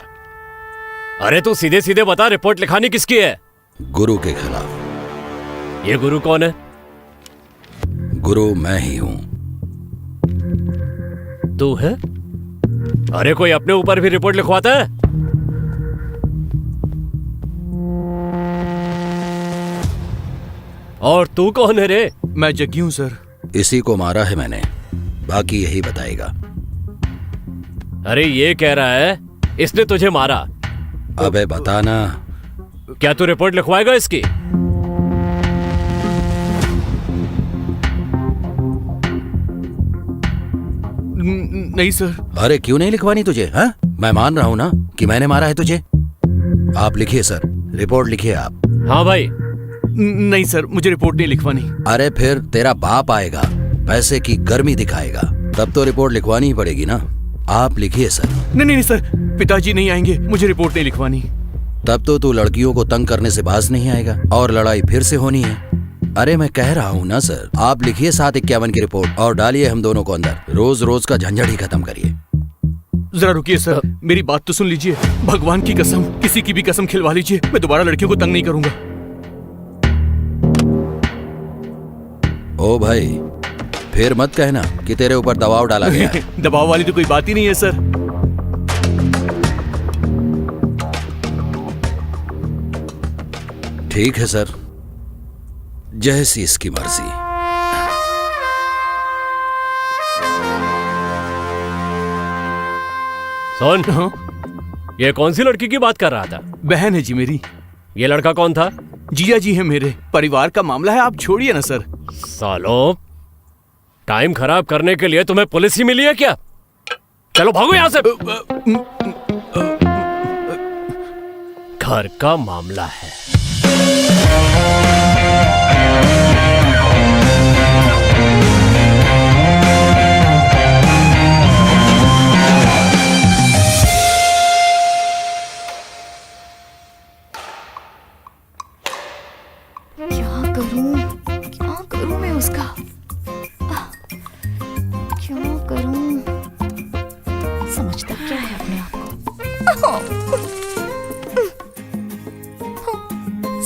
अरे तू सीधे सीधे बता, रिपोर्ट लिखानी किसकी है? गुरु के खिलाफ। ये गुरु कौन है? गुरु मैं ही हूं। तू है? अरे कोई अपने ऊपर भी रिपोर्ट लिखवाता है? और तू कौन है रे? मैं जग्गी हूं सर। इसी को मारा है मैंने, बाकी यही बताएगा। अरे ये कह रहा है इसने तुझे मारा। अबे बताना। क्या तू रिपोर्ट लिखवाएगा इसकी? नहीं सर। अरे क्यों नहीं लिखवानी तुझे? हाँ, मैं मान रहा हूं ना कि मैंने मारा है तुझे। आप लिखिए सर, रिपोर्ट लिखिए आप। हाँ भाई। नहीं सर, मुझे रिपोर्ट नहीं लिखवानी। अरे फिर तेरा बाप आएगा, पैसे की गर्मी दिखाएगा, तब तो रिपोर्ट लिखवानी ही पड़ेगी ना। आप लिखिए सर। नहीं नहीं सर, पिताजी नहीं आएंगे, मुझे रिपोर्ट नहीं लिखवानी। तब तो तू लड़कियों को तंग करने से बाज नहीं आएगा और लड़ाई फिर से होनी है। अरे मैं कह रहा हूँ ना सर, आप लिखिए 751 की रिपोर्ट और डालिए हम दोनों को अंदर। रोज रोज का झंझट ही खत्म करिए। जरा रुकिए सर, मेरी बात तो सुन लीजिए। भगवान की कसम, किसी की भी कसम खिलवा लीजिए, मैं दोबारा लड़कियों को तंग नहीं करूंगा। ओ भाई, फिर मत कहना कि तेरे ऊपर दबाव डाला गया है। दबाव वाली तो कोई बात ही नहीं है सर। ठीक है सर, जैसी इसकी मर्जी। सुन, ये कौन सी लड़की की बात कर रहा था? बहन है जी मेरी। ये लड़का कौन था? जिया जी है मेरे। परिवार का मामला है, आप छोड़िए ना सर। सालो, टाइम खराब करने के लिए तुम्हें पुलिस ही मिली है क्या? चलो भागो यहाँ से। घर का मामला है। क्या करूं मैं उसका? क्या करूं? समझता क्या है अपने आप को?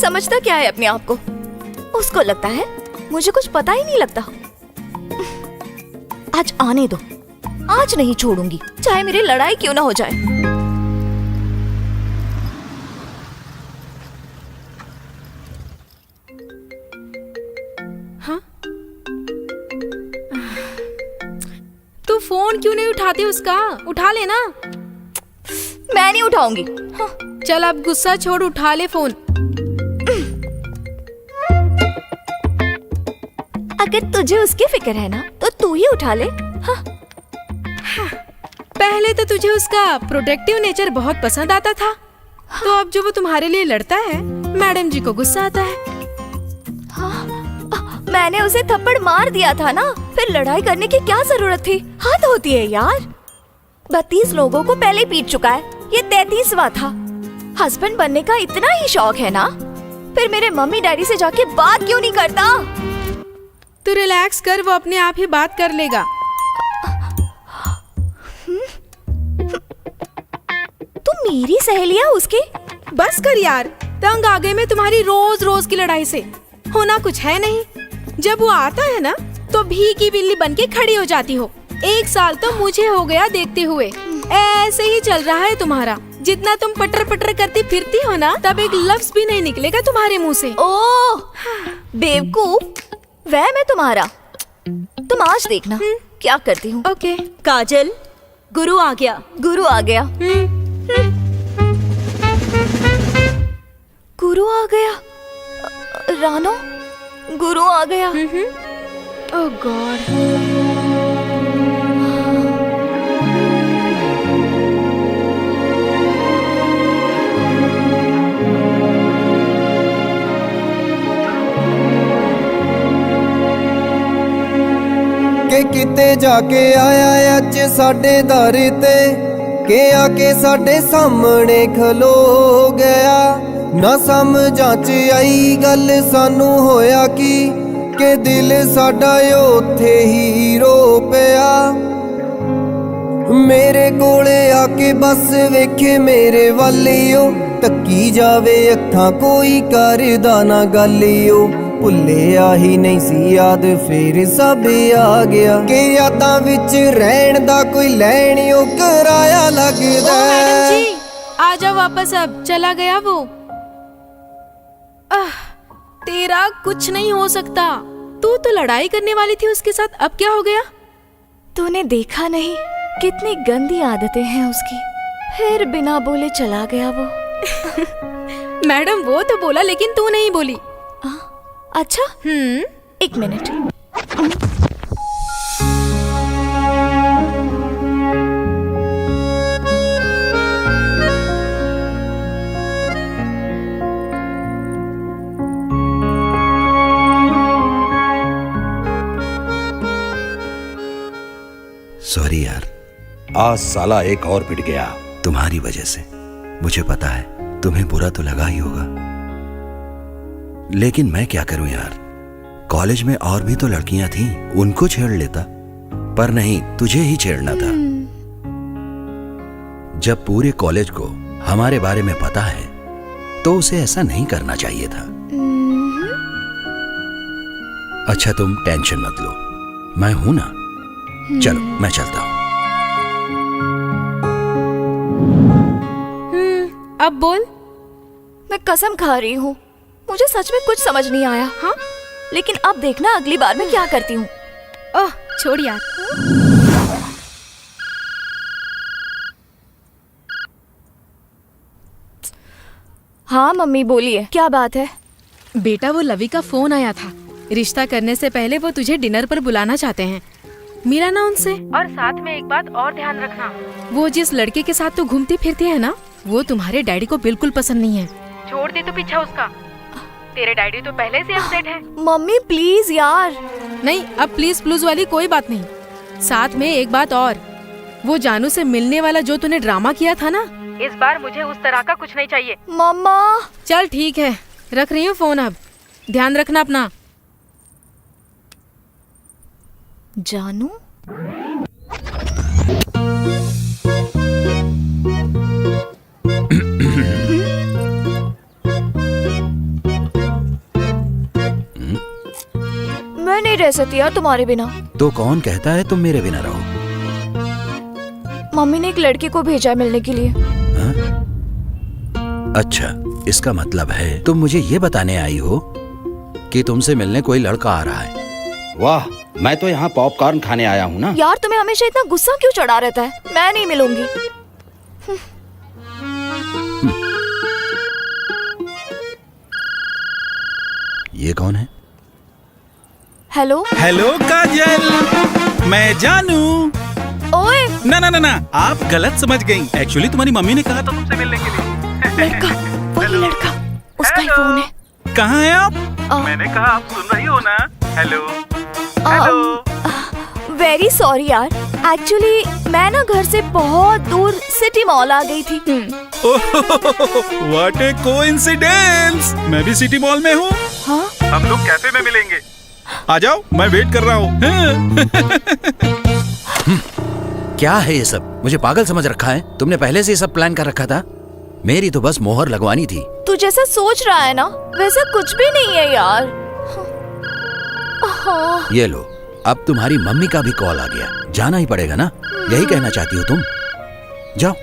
समझता क्या है अपने आप को? उसको लगता है मुझे कुछ पता ही नहीं लगता। आज आने दो, आज नहीं छोड़ूंगी, चाहे मेरी लड़ाई क्यों ना हो जाए। तू फोन क्यों नहीं उठाती उसका? उठा लेना। मैं नहीं उठाऊंगी। हाँ। चल अब गुस्सा छोड़, उठा ले फोन। अगर तुझे उसकी फिक्र है ना तो तू ही उठा ले। हाँ। पहले तो तुझे उसका प्रोटेक्टिव नेचर बहुत पसंद आता था, तो अब जो वो तुम्हारे लिए लड़ता है, मैडम जी को गुस्सा आता है। मैंने उसे थप्पड़ मार दिया था ना, फिर लड़ाई करने की क्या जरूरत थी? हद होती है यार। 32 लोगों को पहले पीट चुका है, ये 33वां था। हस्बैंड बनने का इतना ही शौक है ना, फिर मेरे मम्मी डैडी से जाके बात क्यों नहीं करता? तू रिलैक्स कर, वो अपने आप ही बात कर लेगा। तू मेरी सहेली है उसकी? बस कर यार, तंग आ गए मैं तुम्हारी रोज रोज की लड़ाई से। होना कुछ है नहीं। जब वो आता है ना तो भीगी बिल्ली बनके खड़ी हो जाती हो। 1 साल तो मुझे हो गया देखते हुए। ऐसे ही चल रहा है तुम्हारा। जितना तुम पटर पटर करती फिरती हो ना, तब एक लफ्ज भी नहीं निकलेगा तुम्हारे मुंह से। ओह बेवकूफ, वह मैं तुम्हारा। तुम आज देखना क्या करती हूँ। ओके। काजल, गुरु आ गया। गुरु आ गया। गुरु आ गया। रानो, गुरु आ गया। ओह गॉड। ਕਿ ਕਿਤੇ ਜਾ ਕੇ ਆਇਆ ਅੱਜ ਸਾਡੇ ਦਰ ਤੇ, ਕਿ ਆ ਕੇ ਸਾਡੇ ਸਾਹਮਣੇ ਖਲੋ ਗਿਆ। ਨਾ ਸਮਝਾਂ ਚ ਆਈ ਗੱਲ ਸਾਨੂੰ ਹੋਇਆ ਕਿ ਦਿਲ ਸਾਡਾ ਉੱਥੇ ਹੀ ਰੋ ਪਿਆ। ਮੇਰੇ ਕੋਲੇ ਆ ਕੇ ਬਸ ਵੇਖੇ ਮੇਰੇ ਵੱਲਿਓ, ਤੱਕੀ ਜਾਵੇ ਅੱਖਾਂ ਕੋਈ ਕਰਦਾ ਨਾ ਗੱਲਿਓ। ਭੁੱਲਿਆ ਹੀ ਨਹੀਂ ਸੀ ਯਾਦ ਫੇਰ ਸਭ ਆ ਗਿਆ, ਕਿ ਯਾਦਾਂ ਵਿੱਚ ਰਹਿਣ ਦਾ ਕੋਈ ਲੈਣਿਓ ਕਿਰਾਇਆ ਲੱਗਦਾ। मैडम जी आ जाओ वापस, अब चला गया वो। तेरा कुछ नहीं हो सकता। तू तो लड़ाई करने वाली थी उसके साथ, अब क्या हो गया? तूने देखा नहीं कितनी गंदी आदतें हैं उसकी, फिर बिना बोले चला गया वो। मैडम वो तो बोला लेकिन तू नहीं बोली। अच्छा, एक मिनट। सॉरी यार, आज साला एक और पिट गया तुम्हारी वजह से। मुझे पता है तुम्हें बुरा तो लगा ही होगा, लेकिन मैं क्या करूं यार। कॉलेज में और भी तो लड़कियां थीं, उनको छेड़ लेता, पर नहीं, तुझे ही छेड़ना था। जब पूरे कॉलेज को हमारे बारे में पता है तो उसे ऐसा नहीं करना चाहिए था। अच्छा तुम टेंशन मत लो, मैं हूं ना। चलो मैं चलता हूं। अब बोल। मैं कसम खा रही हूँ, मुझे सच में कुछ समझ नहीं आया। हाँ, लेकिन अब देखना अगली बार मैं क्या करती हूँ। ओह छोड़ यार। हाँ मम्मी बोलिए, क्या बात है? बेटा वो लवी का फोन आया था। रिश्ता करने से पहले वो तुझे डिनर पर बुलाना चाहते हैं। मिला ना उनसे। और साथ में एक बात और ध्यान रखना, वो जिस लड़के के साथ तू घूमती फिरती है ना, वो तुम्हारे डैडी को बिल्कुल पसंद नहीं है। छोड़ दे तो पीछा उसका। तेरे डैडी तो पहले से अपसेट है। मम्मी प्लीज यार। नहीं, अब प्लीज प्लूज वाली कोई बात नहीं। साथ में एक बात और, वो जानू से मिलने वाला जो तूने ड्रामा किया था ना, इस बार मुझे उस तरह का कुछ नहीं चाहिए। मम्मा। चल ठीक है, रख रही हूँ फोन। अब ध्यान रखना अपना। जानू? मैं नहीं रह सकती यार तुम्हारे बिना। तो कौन कहता है तुम मेरे बिना रहो? मम्मी ने एक लड़के को भेजा है मिलने के लिए। हा? अच्छा, इसका मतलब है तुम मुझे ये बताने आई हो कि तुमसे मिलने कोई लड़का आ रहा है। वाह, मैं तो यहाँ पॉपकॉर्न खाने आया हूँ ना। यार तुम्हें हमेशा इतना गुस्सा क्यों चढ़ा रहता है? मैं नहीं मिलूंगी। ये कौन है? हेलो। हेलो काजल, मैं जानू। ओए ना ना ना ना, आप गलत समझ गई। एक्चुअली तुम्हारी मम्मी ने कहा था तुमसे मिलने के लिए। लड़का, वही लड़का, उसका ही फोन है। कहाँ हैं आप? मैंने कहा आप सुन रही हो ना। Hello hello. वेरी सॉरी यार, एक्चुअली मैं ना घर से बहुत दूर सिटी मॉल आ गई थी। व्हाट ए कोइंसिडेंस, मैं भी सिटी मॉल में हूँ। हाँ? हम लोग कैफे में मिलेंगे, आ जाओ, मैं वेट कर रहा हूँ। क्या है ये सब? मुझे पागल समझ रखा है? तुमने पहले से ये सब प्लान कर रखा था? मेरी तो बस मोहर लगवानी थी। तू जैसा सोच रहा है ना, वैसा कुछ भी नहीं है यार। हाँ। ये लो, अब तुम्हारी मम्मी का भी कॉल आ गया, जाना ही पड़ेगा ना। यही कहना चाहती हो तुम? जाओ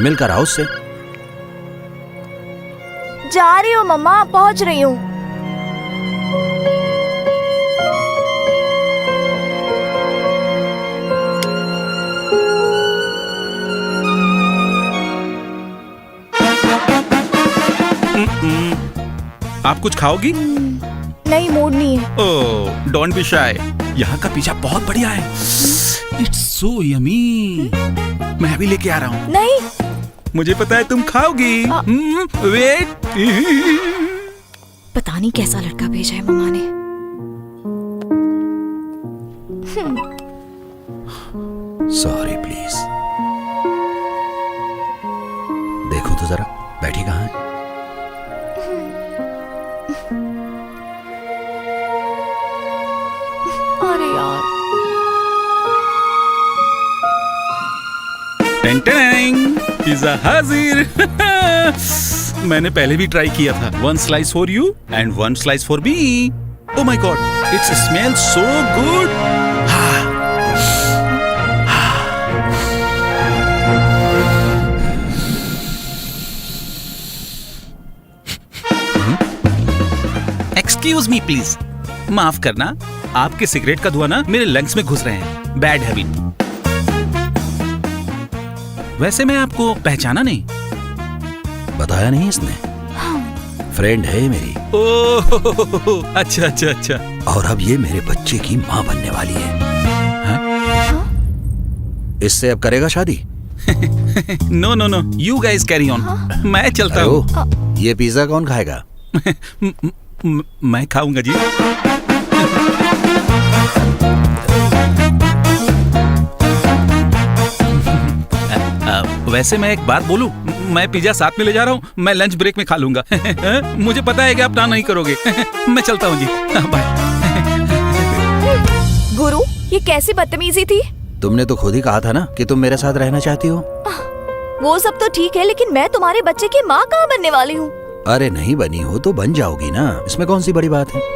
मिलकर आओ उससे। जा रही हूँ मम्मा, पहुँच रही हूँ। आप कुछ खाओगी? नहीं, मूड नहीं है। ओह, डोंट बी शाय। यहाँ का पिज़्ज़ा बहुत बढ़िया है। It's so yummy. मैं अभी लेके आ रहा हूँ। नहीं, मुझे पता है तुम खाओगी। वेट। पता नहीं कैसा लड़का भेजा है मम्मा ने। Sorry please. देखो तो जरा, बैठी कहाँ है? अरे यार। पिज़्ज़ा हाजिर। मैंने पहले भी ट्राई किया था। 1 slice for you and 1 slice for me. Oh my God, it's smell so good. Excuse me please, माफ करना, आपके सिगरेट का धुआं ना मेरे लंग्स में घुस रहे हैं। Bad habit. वैसे मैं आपको पहचाना नहीं। बताया नहीं इसने? फ्रेंड है मेरी। ओह अच्छा अच्छा अच्छा। और अब ये मेरे बच्चे की माँ बनने वाली है। हाँ? इससे अब करेगा शादी? No no no, you guys carry on. मैं चलता हूँ। ये पिज्जा कौन खाएगा? मैं खाऊंगा जी। वैसे मैं एक बात बोलूं, मैं पिज्जा साथ में ले जा रहा हूँ, मैं लंच ब्रेक में खा लूंगा। मुझे पता है कि आप ना नहीं करोगे। मैं चलता हूँ जी, बाय। गुरु, ये कैसी बदतमीजी थी? तुमने तो खुद ही कहा था ना कि तुम मेरे साथ रहना चाहती हो। वो सब तो ठीक है, लेकिन मैं तुम्हारे बच्चे की माँ कहाँ बनने वाली हूँ? अरे नहीं बनी हो तो बन जाओगी ना, इसमें कौन सी बड़ी बात है।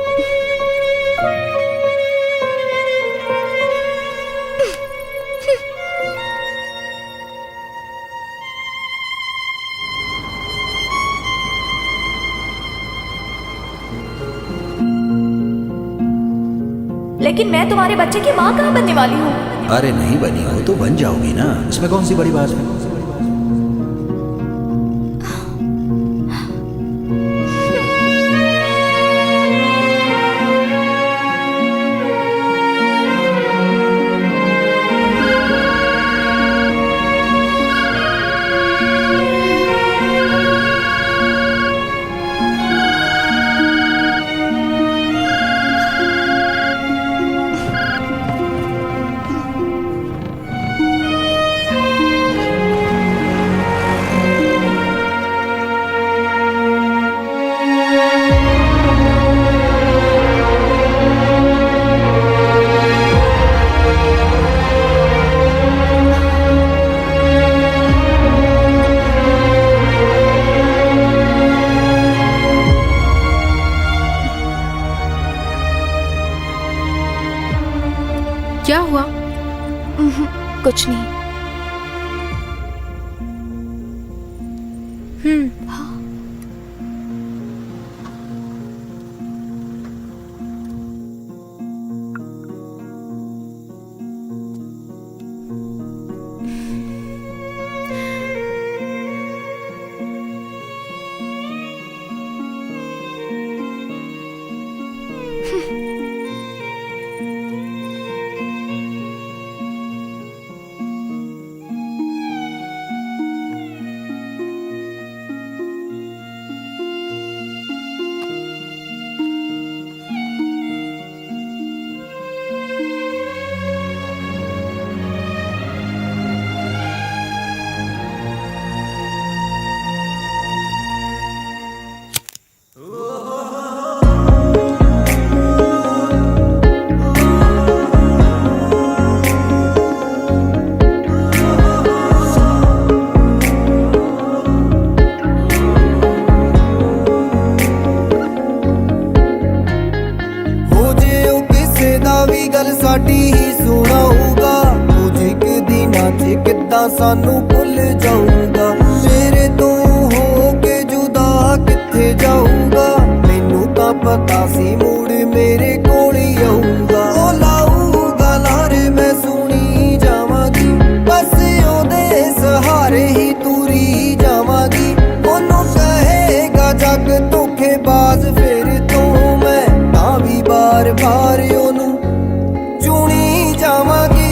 लेकिन मैं तुम्हारे बच्चे की माँ कहाँ बनने वाली हूँ? अरे नहीं बनी हो तो बन जाओगी ना, इसमें कौन सी बड़ी बात है। क्या हुआ? कुछ नहीं। ਸਾਡੀ ਹੀ ਸੁਣਾਊਗਾ, ਕੁਝ ਕੁ ਦਿਨਾਂ 'ਚ ਕਿੱਦਾਂ ਸਾਨੂੰ ਭੁੱਲ ਜਾਊਗਾ। ਮੇਰੇ ਤੋਂ ਹੋ ਕੇ ਜੁਦਾ ਕਿੱਥੇ ਜਾਊਗਾ, ਮੈਨੂੰ ਤਾਂ ਪਤਾ ਸੀ ਮੁੜ ਮੇਰੇ ਕੋਲ ਹੀ ਆਊਗਾ। ਉਹ ਲਾਊਗਾ ਲਾਰੇ ਮੈਂ ਸੁਣੀ ਜਾਵਾਂਗੀ, ਬਸ ਉਹਦੇ ਸਹਾਰੇ ਹੀ ਤੁਰੀ ਜਾਵਾਂਗੀ। ਉਹਨੂੰ ਕਹੇਗਾ ਜੱਗ ਧੋਖੇਬਾਜ਼, ਫਿਰ ਤੋਂ ਮੈਂ ਤਾਂ ਵੀ ਬਾਰ-ਬਾਰ ਉਹਨੂੰ ਚੁਣੀ ਜਾਵਾਂਗੀ।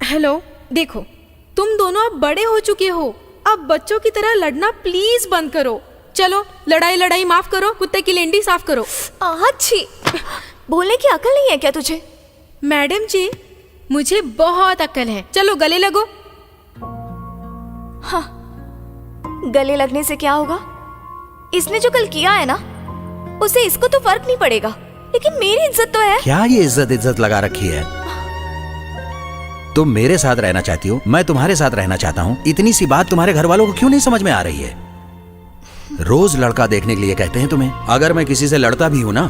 हेलो, देखो तुम दोनों अब बड़े हो चुके हो, अब बच्चों की तरह लड़ना प्लीज बंद करो। चलो लड़ाई लड़ाई माफ करो, कुत्ते की लेंडी साफ करो। अच्छी बोलने की अकल नहीं है क्या तुझे? मैडम जी, मुझे बहुत अक्ल है। चलो गले लगो। हाँ, गले लगने से क्या होगा? इसने जो कल किया है ना, उसे इसको तो फर्क नहीं पड़ेगा, लेकिन मेरी इज्जत तो है। क्या ये इज्जत लगा रखी है? तुम मेरे साथ रहना चाहती हो, मैं तुम्हारे साथ रहना चाहता हूँ। इतनी सी बात तुम्हारे घर वालों को क्यों नहीं समझ में आ रही है? रोज लड़का देखने के लिए कहते हैं तुम्हें। अगर मैं किसी से लड़ता भी हूं ना,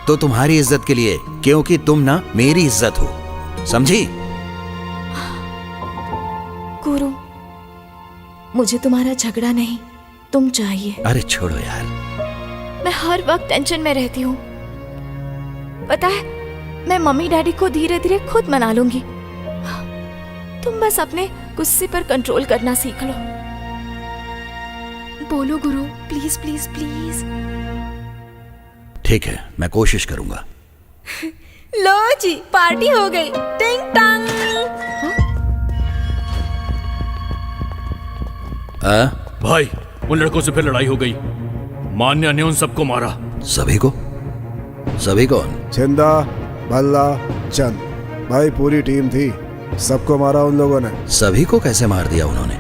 तो तुम्हारी इज्जत के लिए, क्योंकि तुम ना मेरी इज्जत हो, समझी? गुरु, मुझे तुम्हारा झगड़ा नहीं, तुम चाहिए। अरे छोड़ो यार। मैं हर वक्त टेंशन में रहती हूँ। पता है, मैं मम्मी डैडी को धीरे धीरे खुद मना लूंगी। तुम बस अपने गुस्से पर कंट्रोल करना सीख लो। बोलो गुरु, प्लीज प्लीज प्लीज। ठीक है, मैं कोशिश करूंगा। लो जी, पार्टी हो गई। टिंग टांग। भाई, उन लड़कों से फिर लड़ाई हो गई। मान्या ने उन सबको मारा। सभी को? सभी कौन? छिंदा, भल्ला, चंद, भाई पूरी टीम थी। सबको मारा उन लोगों ने। सभी को कैसे मार दिया उन्होंने?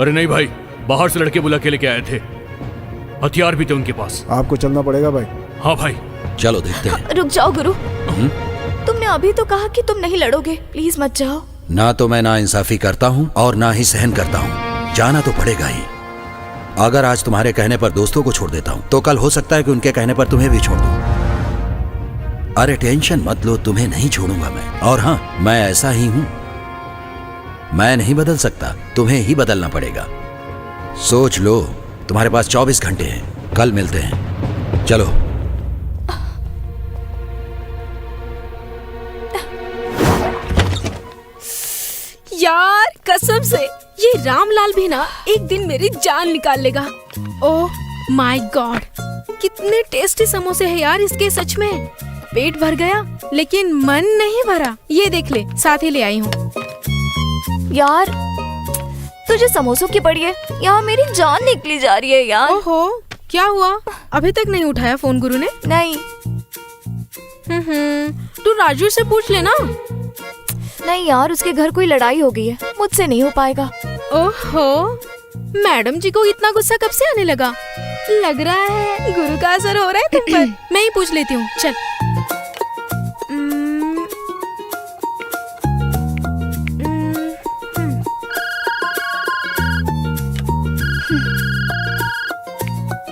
अरे नहीं भाई, बाहर से लड़के बुला के लेके आए थे, हथियार भी थे उनके पास। आपको चलना पड़ेगा भाई। हाँ भाई, चलो देखते हैं। रुक जाओ गुरु, तुमने अभी तो कहा कि तुम नहीं लड़ोगे, प्लीज मत जाओ। ना तो मैं ना इंसाफी करता हूँ और ना ही सहन करता हूँ। जाना तो पड़ेगा ही। अगर आज तुम्हारे कहने पर दोस्तों को छोड़ देता हूँ, तो कल हो सकता है कि उनके कहने पर तुम्हें भी छोड़ दूँ। अरे टेंशन मत लो, तुम्हें नहीं छोड़ूंगा मैं। और हाँ, मैं ऐसा ही हूँ। मैं नहीं बदल सकता, तुम्हें ही बदलना पड़ेगा। सोच लो, तुम्हारे पास 24 घंटे हैं। कल मिलते हैं, चलो। यार कसम से, ये रामलाल भी ना एक दिन मेरी जान निकाल लेगा। ओह माय गॉड, कितने टेस्टी समोसे हैं यार इसके। सच में पेट भर गया, लेकिन मन नहीं भरा। ये देख ले, साथ ही ले आई हूँ। यार तुझे समोसों की पड़ी है, यहाँ मेरी जान निकली जा रही है यार। ओहो, क्या हुआ? अभी तक नहीं उठाया फोन गुरु ने? नहीं। तू राजू से पूछ लेना। नहीं यार, उसके घर कोई लड़ाई हो गई है, मुझसे नहीं हो पाएगा। ओहो, मैडम जी को इतना गुस्सा कब से आने लगा? लग रहा है गुरु का असर हो रहा है तुम पर। मैं ही पूछ लेती हूँ, चल।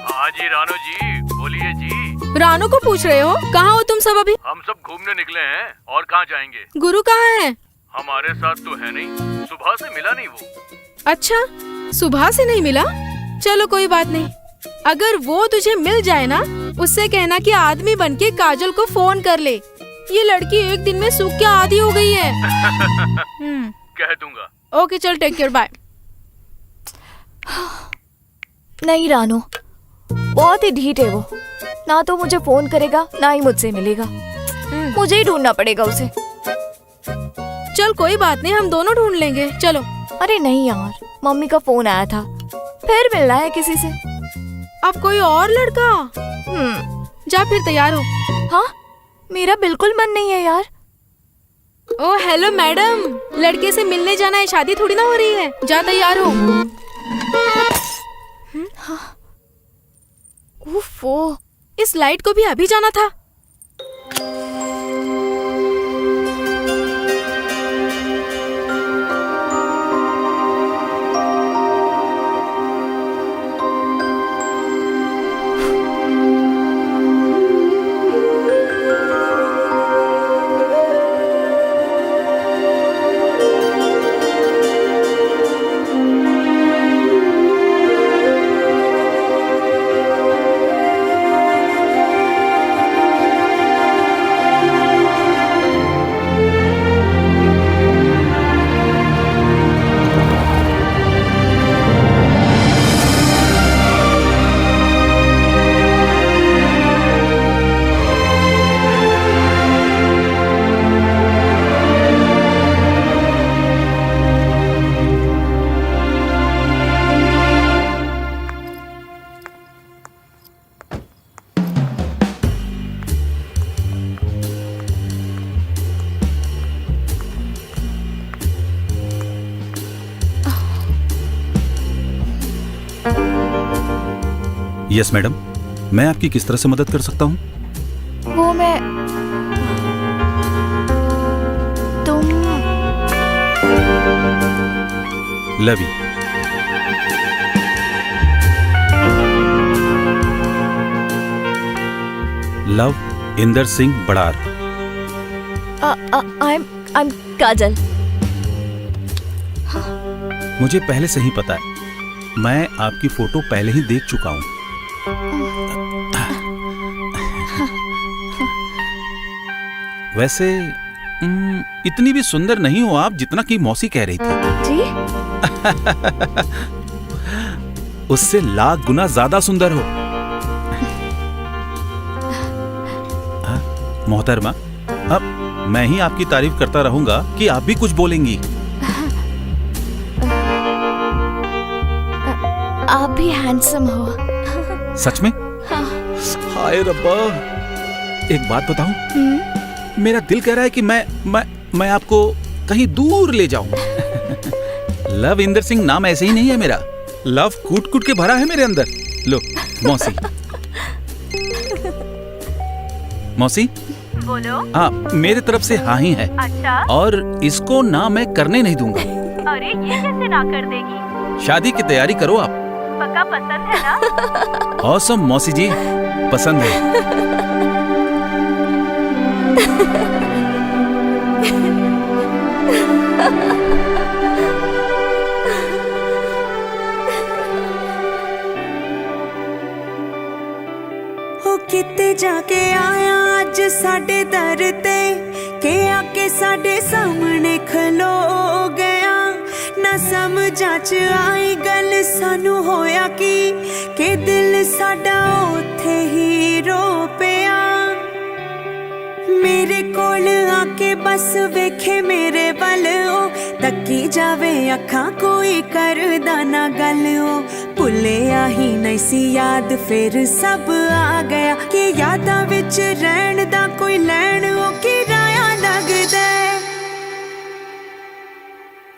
हाँ जी रानू जी, बोलिए जी। रानू को पूछ रहे हो? कहाँ हो तुम सब अभी? हम सब घूमने निकले हैं, और कहाँ जाएंगे? गुरु कहाँ है? हमारे साथ तो है नहीं, सुबह से मिला नहीं वो। अच्छा, सुबह से नहीं मिला? चलो कोई बात नहीं। अगर वो तुझे मिल जाए ना, उससे कहना कि आदमी बनके काजल को फोन कर ले। ये लड़की एक दिन में सूख के आधी हो गई है। कह दूंगा। ओके चल, टेक केयर, बाय। नहीं रानू, बहुत ही ढीठ है वो। ना तो मुझे फोन करेगा, ना ही मुझसे मिलेगा। मुझे ही ढूंढना पड़ेगा उसे। चल कोई बात नहीं, हम दोनों ढूंढ लेंगे, चलो। अरे नहीं यार, मम्मी का फोन आया था, फिर मिलना है किसी से। अब कोई और लड़का? जा फिर, तैयार हो। हाँ, मेरा बिल्कुल मन नहीं है यार। ओ हेलो मैडम, लड़के से मिलने जाना है, शादी थोड़ी ना हो रही है। जा तैयार हो। उफ़ो, इस लाइट को भी अभी जाना था। यस मैडम, मैं आपकी किस तरह से मदद कर सकता हूँ? वो मैं तुम लवी। लव इंदर सिंह बड़ार। I am Kajal. मुझे पहले से ही पता है, मैं आपकी फोटो पहले ही देख चुका हूँ। वैसे इतनी भी सुंदर नहीं हो आप जितना कि मौसी कह रही थी। जी? उससे लाख गुना ज्यादा सुंदर हो। मोहतरमा, अब मैं ही आपकी तारीफ करता रहूंगा कि आप भी कुछ बोलेंगी। आप भी हैंडसम हो। सच में? हाँ। हाय रब्बा, एक बात बताऊं? मेरा दिल कह रहा है कि मैं आपको कहीं दूर ले जाऊं। लव इंदर सिंह नाम ऐसे ही नहीं है मेरा। लव कूट कूट के भरा है मेरे अंदर। लो मौसी। मौसी बोलो। हाँ, मेरे तरफ से हाँ ही है। अच्छा। और इसको ना मैं करने नहीं दूंगा। अरे ये कैसे ना कर देगी? शादी की तैयारी करो आप। पक्का पसंद है ना? ऑसम मौसी जी, पसंद है। किते जाके आया अज साडे दर ते के आके साडे सामने खलो गया ना समझा च आई गल सानू होया कि दिल साडा ओथे ही रो पिया मेरे कोल आके बस वेखे मेरे वल ओ तकी जावे अखां कोई करदा ना गल ओ भुलिया ही नहीं सी याद फिर सब आ गया कि यादां विच रहण दा कोई लैण ओ किराया लगदा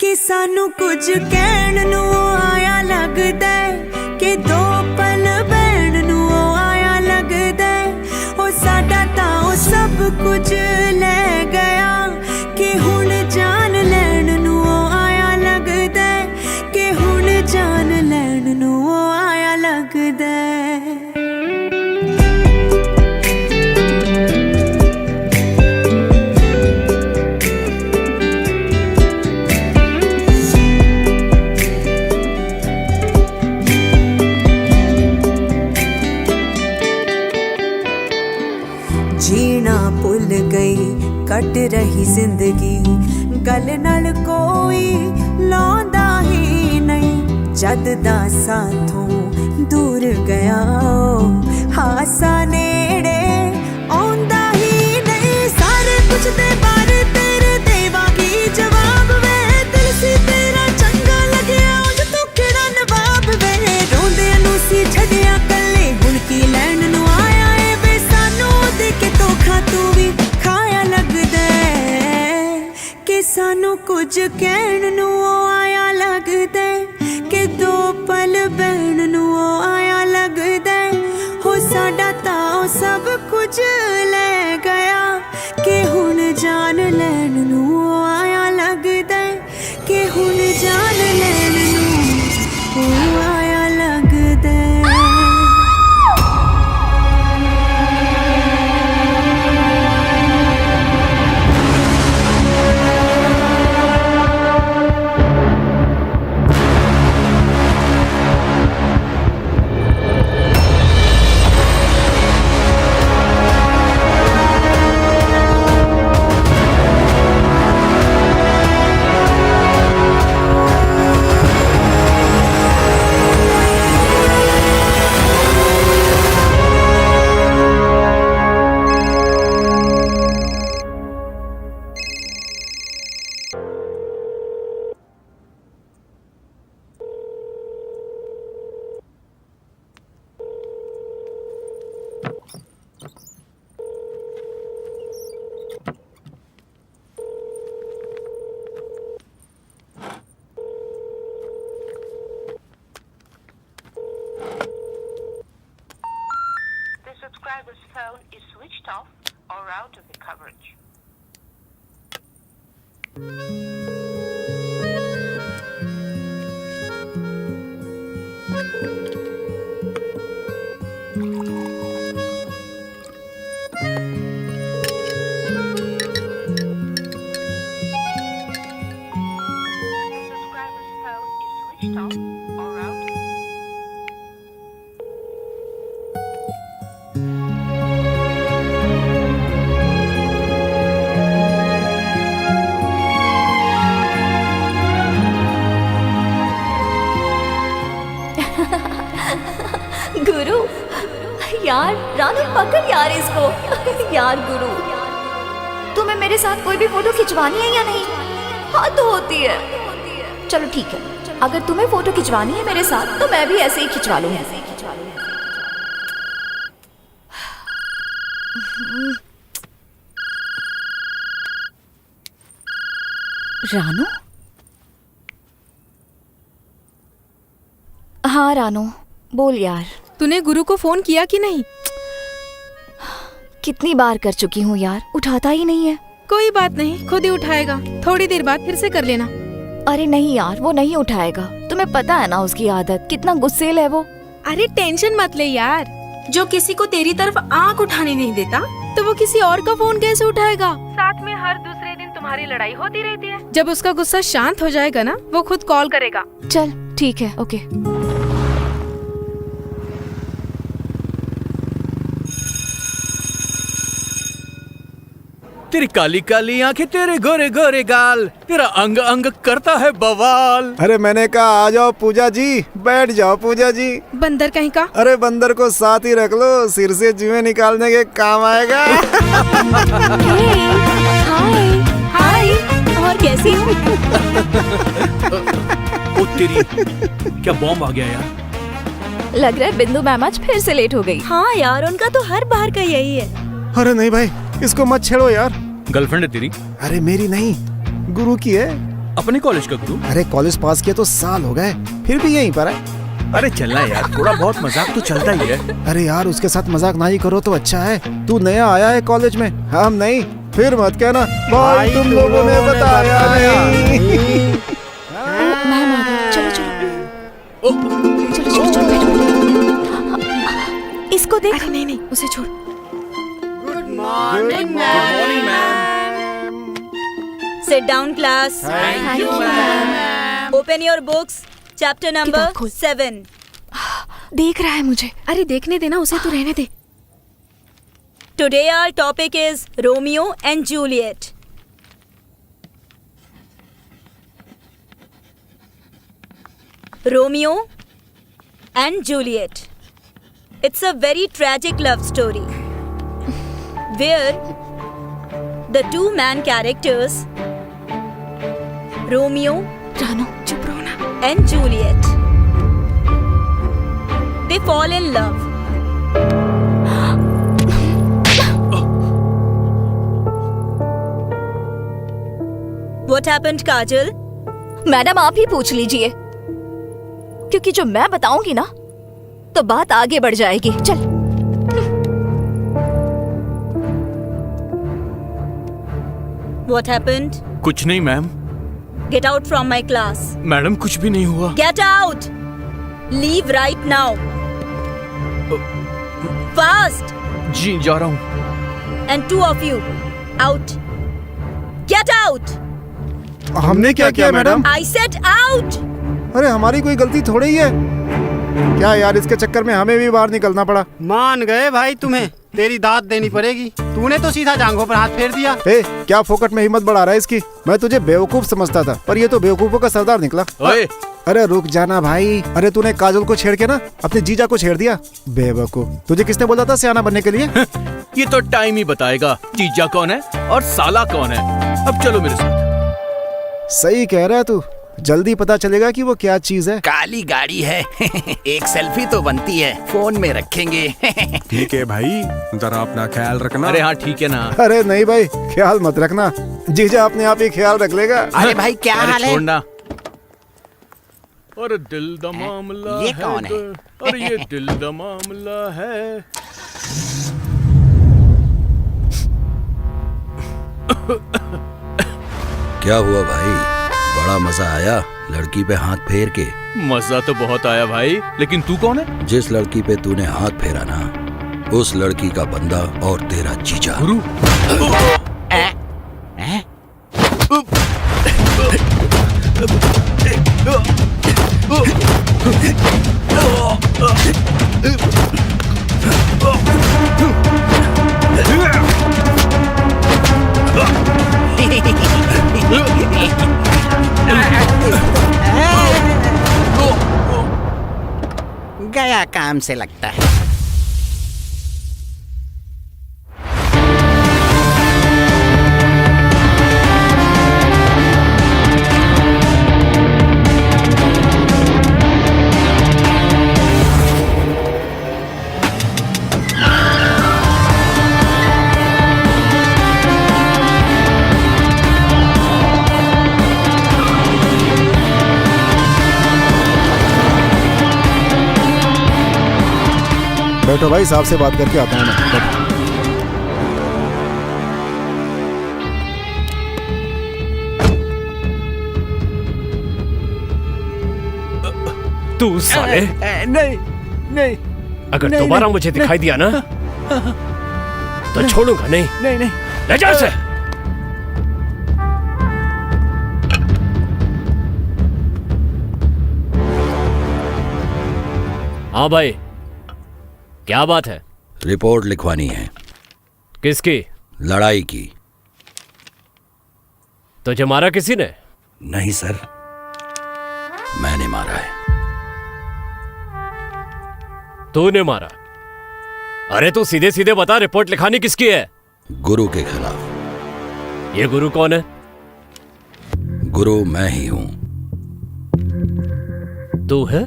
कि सानू कुछ कहण नू आया लगदा कि दो पल बहण नू आया लगदा ओ साडा तां ओ सब कुछ ले गया कि हुण जान लैण नू आया लगदा कि हुण जान लैण नू आया लगदा जीना भुल गई कट रही जिंदगी गल नाल कोई लौंदा ही नहीं जद दा साथों दूर गया हासा नेड़े आंदा ही नहीं सारे कुछ दे बारे तेरे देवांगी जवाब वे दिल सी तेरा चंगा लगया उज तू केड़ा नवाब वे रोंदे नू सी छड़िया कल्ले हुण की लैण नू आया ए वे सानू दे के धोखा तू भी खाया लगदा कि सानू कुछ कहण नू आया लगदा कि दो पल बहण नू आया लगदा हो साडा तां सब कुछ ले गया कि हुण जान are out of the coverage. Switched off or out. गुरु यार रानू पकड़ यार इसको यार गुरु तुम्हें मेरे साथ कोई भी फोटो खिंचवानी है या नहीं? हाँ तो होती है। चलो ठीक है, अगर तुम्हें फोटो खिंचवानी है मेरे साथ तो मैं भी ऐसे ही खिंचवा लूंगी। रानू? हाँ रानू बोल यार। तूने गुरु को फोन किया कि नहीं? कितनी बार कर चुकी हूँ यार, उठाता ही नहीं है। कोई बात नहीं, खुद ही उठाएगा। थोड़ी देर बाद फिर से कर लेना। अरे नहीं यार, वो नहीं उठाएगा। तुम्हें पता है ना उसकी आदत, कितना गुस्सेल है वो। अरे टेंशन मत ले यार, जो किसी को तेरी तरफ आंख उठाने नहीं देता तो वो किसी और का फोन कैसे उठाएगा? साथ में हर दूसरे दिन तुम्हारी लड़ाई होती रहती है। जब उसका गुस्सा शांत हो जाएगा ना, वो खुद कॉल करेगा। चल ठीक है, ओके। तेरी काली काली आंखें, तेरे गोरे गोरे गाल, तेरा अंग अंग करता है बवाल। अरे मैंने कहा आ जाओ पूजा जी, बैठ जाओ पूजा जी। बंदर कहीं का। अरे बंदर को साथ ही रख लो, सिर से जुएं निकालने के काम आएगा। हाय हाय, और कैसी हो? ओ तेरी, क्या बॉम्ब आ गया यार? लग रहा है बिंदु मैम आज फिर से लेट हो गई। हाँ यार, उनका तो हर बार का यही है। अरे नहीं भाई, इसको मत छेड़ो यार। गर्लफ्रेंड है तेरी? अरे मेरी नहीं, गुरु की है। अपने कॉलेज का गुरु? अरे कॉलेज पास किया तो साल हो गए, फिर भी यहीं पर है। अरे चलना यार, थोड़ा बहुत मजाक तो चलता ही है। अरे यार उसके साथ मजाक ना ही करो तो अच्छा है। तू नया आया है कॉलेज में, हम नहीं। फिर मत कहना भाई तुम लोगों ने बताया नहीं। मैम आ गई, चलो चलो चलो चलो चलो बैठो। इसको देख। अरे नहीं नहीं, उसे छोड़। Good morning ma'am. Sit down class. Thank you ma'am. Open your books. Chapter number 7. देख रहा है मुझे। अरे देखने देना उसे, तो रहने दे। Today our topic is Romeo and Juliet. Romeo and Juliet. It's a very tragic love story where the two main characters, Romeo Ranu चुप रहो ना, and Juliet, they fall in love. What happened, Kajal? Madam आप ही पूछ लीजिए, क्योंकि जो मैं बताऊंगी ना तो बात आगे बढ़ जाएगी। चल। What happened? कुछ नहीं ma'am. Get out from my class. Madam कुछ भी नहीं हुआ। Get out! Leave right now. Fast! जी जा रहा हूँ। And two of you, out. Get out! हमने क्या किया मैडम? I said out! अरे हमारी कोई गलती थोड़ी ही है। क्या यार, इसके चक्कर में हमें भी बाहर निकलना पड़ा। मान गए भाई, तुम्हें तेरी दाद देनी पड़ेगी। तूने तो सीधा जांघों पर हाथ फेर दिया। ए, क्या फोकट में हिम्मत बढ़ा रहा है इसकी? मैं तुझे बेवकूफ समझता था, पर ये तो बेवकूफों का सरदार निकला। ओए! अरे रुक जाना भाई। अरे तूने काजल को छेड़ के ना अपने जीजा को छेड़ दिया। बेवकूफ, तुझे किसने बोला था सियाना बनने के लिए? ये तो टाइम ही बताएगा जीजा कौन है और साला कौन है। अब चलो मेरे साथ। सही कह रहा है तू, जल्दी पता चलेगा कि वो क्या चीज है। काली गाड़ी है। एक सेल्फी तो बनती है, फोन में रखेंगे। ठीक है भाई, जरा अपना ख्याल रखना। अरे हाँ ठीक है ना। अरे नहीं भाई, ख्याल मत रखना, जीजा अपने आप ही ख्याल रख लेगा। अरे भाई क्या हाल है? छोड़ना। और दिल दा मामला ये कौन है? और ये दिल दा मामला है। क्या हुआ भाई, बड़ा मजा आया लड़की पे हाथ फेर के? मजा तो बहुत आया भाई, लेकिन तू कौन है? जिस लड़की पे तूने हाथ फेरा ना, उस लड़की का बंदा और तेरा जीजा। गुरु गया काम से लगता है। बैठो भाई, साहब से बात करके आता हूँ मैं। बैठो। तू साले, नहीं नहीं, अगर दोबारा मुझे दिखाई दिया ना तो छोड़ूंगा नहीं। नहीं नहीं, ले जा इसे। हाँ भाई, क्या बात है? रिपोर्ट लिखवानी है। किसकी? लड़ाई की। तुझे मारा किसी ने? नहीं सर, मैंने मारा है। तूने मारा? अरे तू सीधे सीधे बता, रिपोर्ट लिखानी किसकी है? गुरु के खिलाफ। ये गुरु कौन है? गुरु मैं ही हूं। तू है?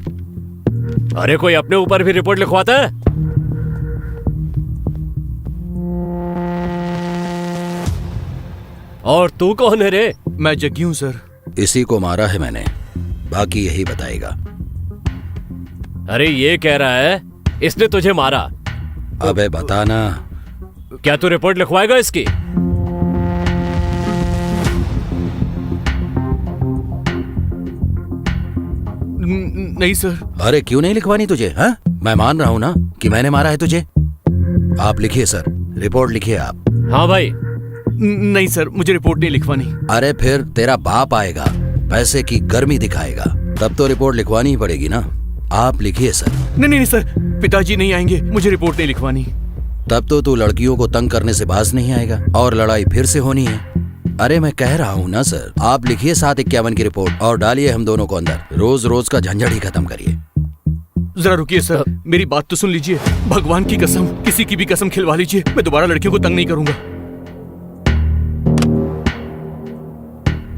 अरे कोई अपने ऊपर भी रिपोर्ट लिखवाता है? और तू कौन है रे? मैं जग्गी हूं सर। इसी को मारा है मैंने, बाकी यही बताएगा। अरे ये कह रहा है इसने तुझे मारा। अबे बताना। क्या तू रिपोर्ट लिखवाएगा इसकी? नहीं सर। अरे क्यों नहीं लिखवानी तुझे? हाँ, मैं मान रहा हूं ना कि मैंने मारा है तुझे। आप लिखिए सर, रिपोर्ट लिखिए आप। हाँ भाई। नहीं सर, मुझे रिपोर्ट नहीं लिखवानी। अरे फिर तेरा बाप आएगा, पैसे की गर्मी दिखाएगा, तब तो रिपोर्ट लिखवानी ही पड़ेगी ना। आप लिखिए सर। नहीं नहीं सर, पिताजी नहीं आएंगे, मुझे रिपोर्ट नहीं लिखवानी। तब तो तू लड़कियों को तंग करने से बाज नहीं आएगा और लड़ाई फिर से होनी है। अरे मैं कह रहा हूँ ना सर, आप लिखिए 751 की रिपोर्ट और डालिए हम दोनों को अंदर। रोज रोज का झंझट ही खत्म करिए। जरा रुकिए सर, मेरी बात तो सुन लीजिए। भगवान की कसम, किसी की भी कसम खिलवा लीजिए, मैं दोबारा लड़कियों को तंग नहीं करूंगा।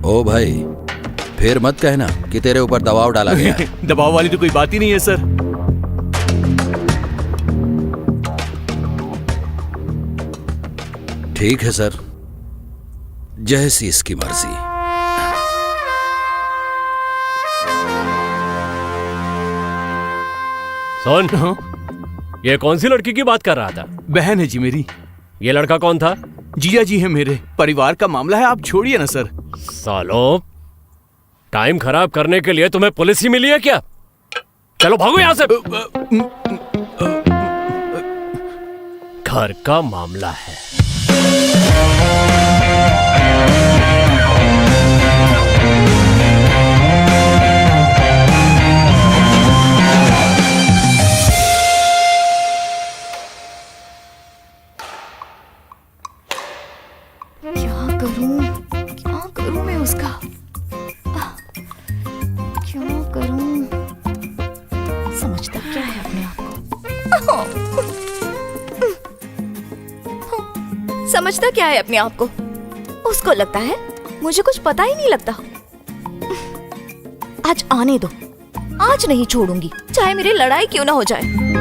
ओ भाई, फिर मत कहना कि तेरे ऊपर दबाव डाला गया है। दबाव वाली तो कोई बात ही नहीं है सर। ठीक है सर, जैसी इसकी मर्जी। सुन, ये कौन सी लड़की की बात कर रहा था? बहन है जी मेरी। ये लड़का कौन था? जीजा जी है मेरे, परिवार का मामला है, आप छोड़िए ना सर। सालो, टाइम खराब करने के लिए तुम्हें पुलिस ही मिली है क्या? चलो भागो यहां से। घर का मामला है। क्या करूं मैं उसका? क्या करूं? समझता क्या है अपने आप को? समझता क्या है अपने आप को? उसको लगता है मुझे कुछ पता ही नहीं लगता। आज आने दो, आज नहीं छोड़ूंगी, चाहे मेरी लड़ाई क्यों ना हो जाए।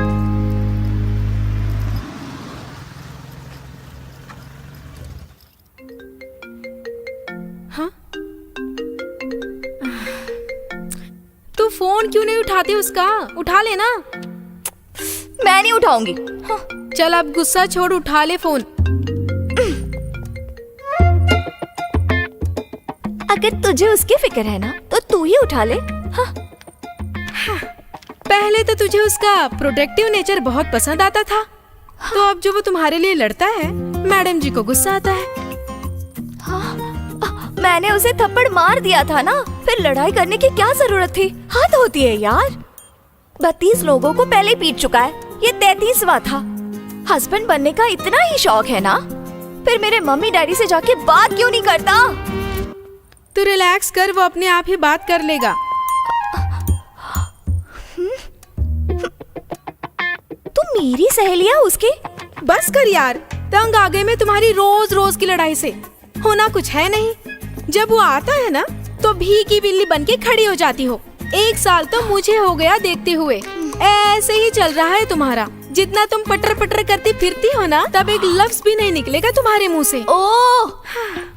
तू फोन क्यों नहीं उठाती उसका? उठा लेना। मैं नहीं उठाऊंगी। हाँ। चल अब गुस्सा छोड़, उठा ले फोन। अगर तुझे उसकी फिक्र है ना तो तू ही उठा ले। हाँ। पहले तो तुझे उसका प्रोटेक्टिव नेचर बहुत पसंद आता था, तो अब जो वो तुम्हारे लिए लड़ता है मैडम जी को गुस्सा आता है। मैंने उसे थप्पड़ मार दिया था ना, फिर लड़ाई करने की क्या जरूरत थी? हद होती है यार। 32 लोगों को पहले ही पीट चुका है, ये 33वां था। हस्बैंड बनने का इतना ही शौक है ना, फिर मेरे मम्मी डैडी से जाके बात क्यों नहीं करता? तू रिलैक्स कर, वो अपने आप ही बात कर लेगा। तू मेरी सहेलियां उसके? बस कर यार, तंग आ गए मैं तुम्हारी रोज रोज की लड़ाई से। होना कुछ है नहीं, जब वो आता है ना तो भी की बिल्ली बन के खड़ी हो जाती हो। 1 साल तो मुझे हो गया देखते हुए। ऐसे ही चल रहा है तुम्हारा। जितना तुम पटर पटर करती फिरती हो ना, तब एक लफ्ज भी नहीं निकलेगा तुम्हारे मुंह से। ओह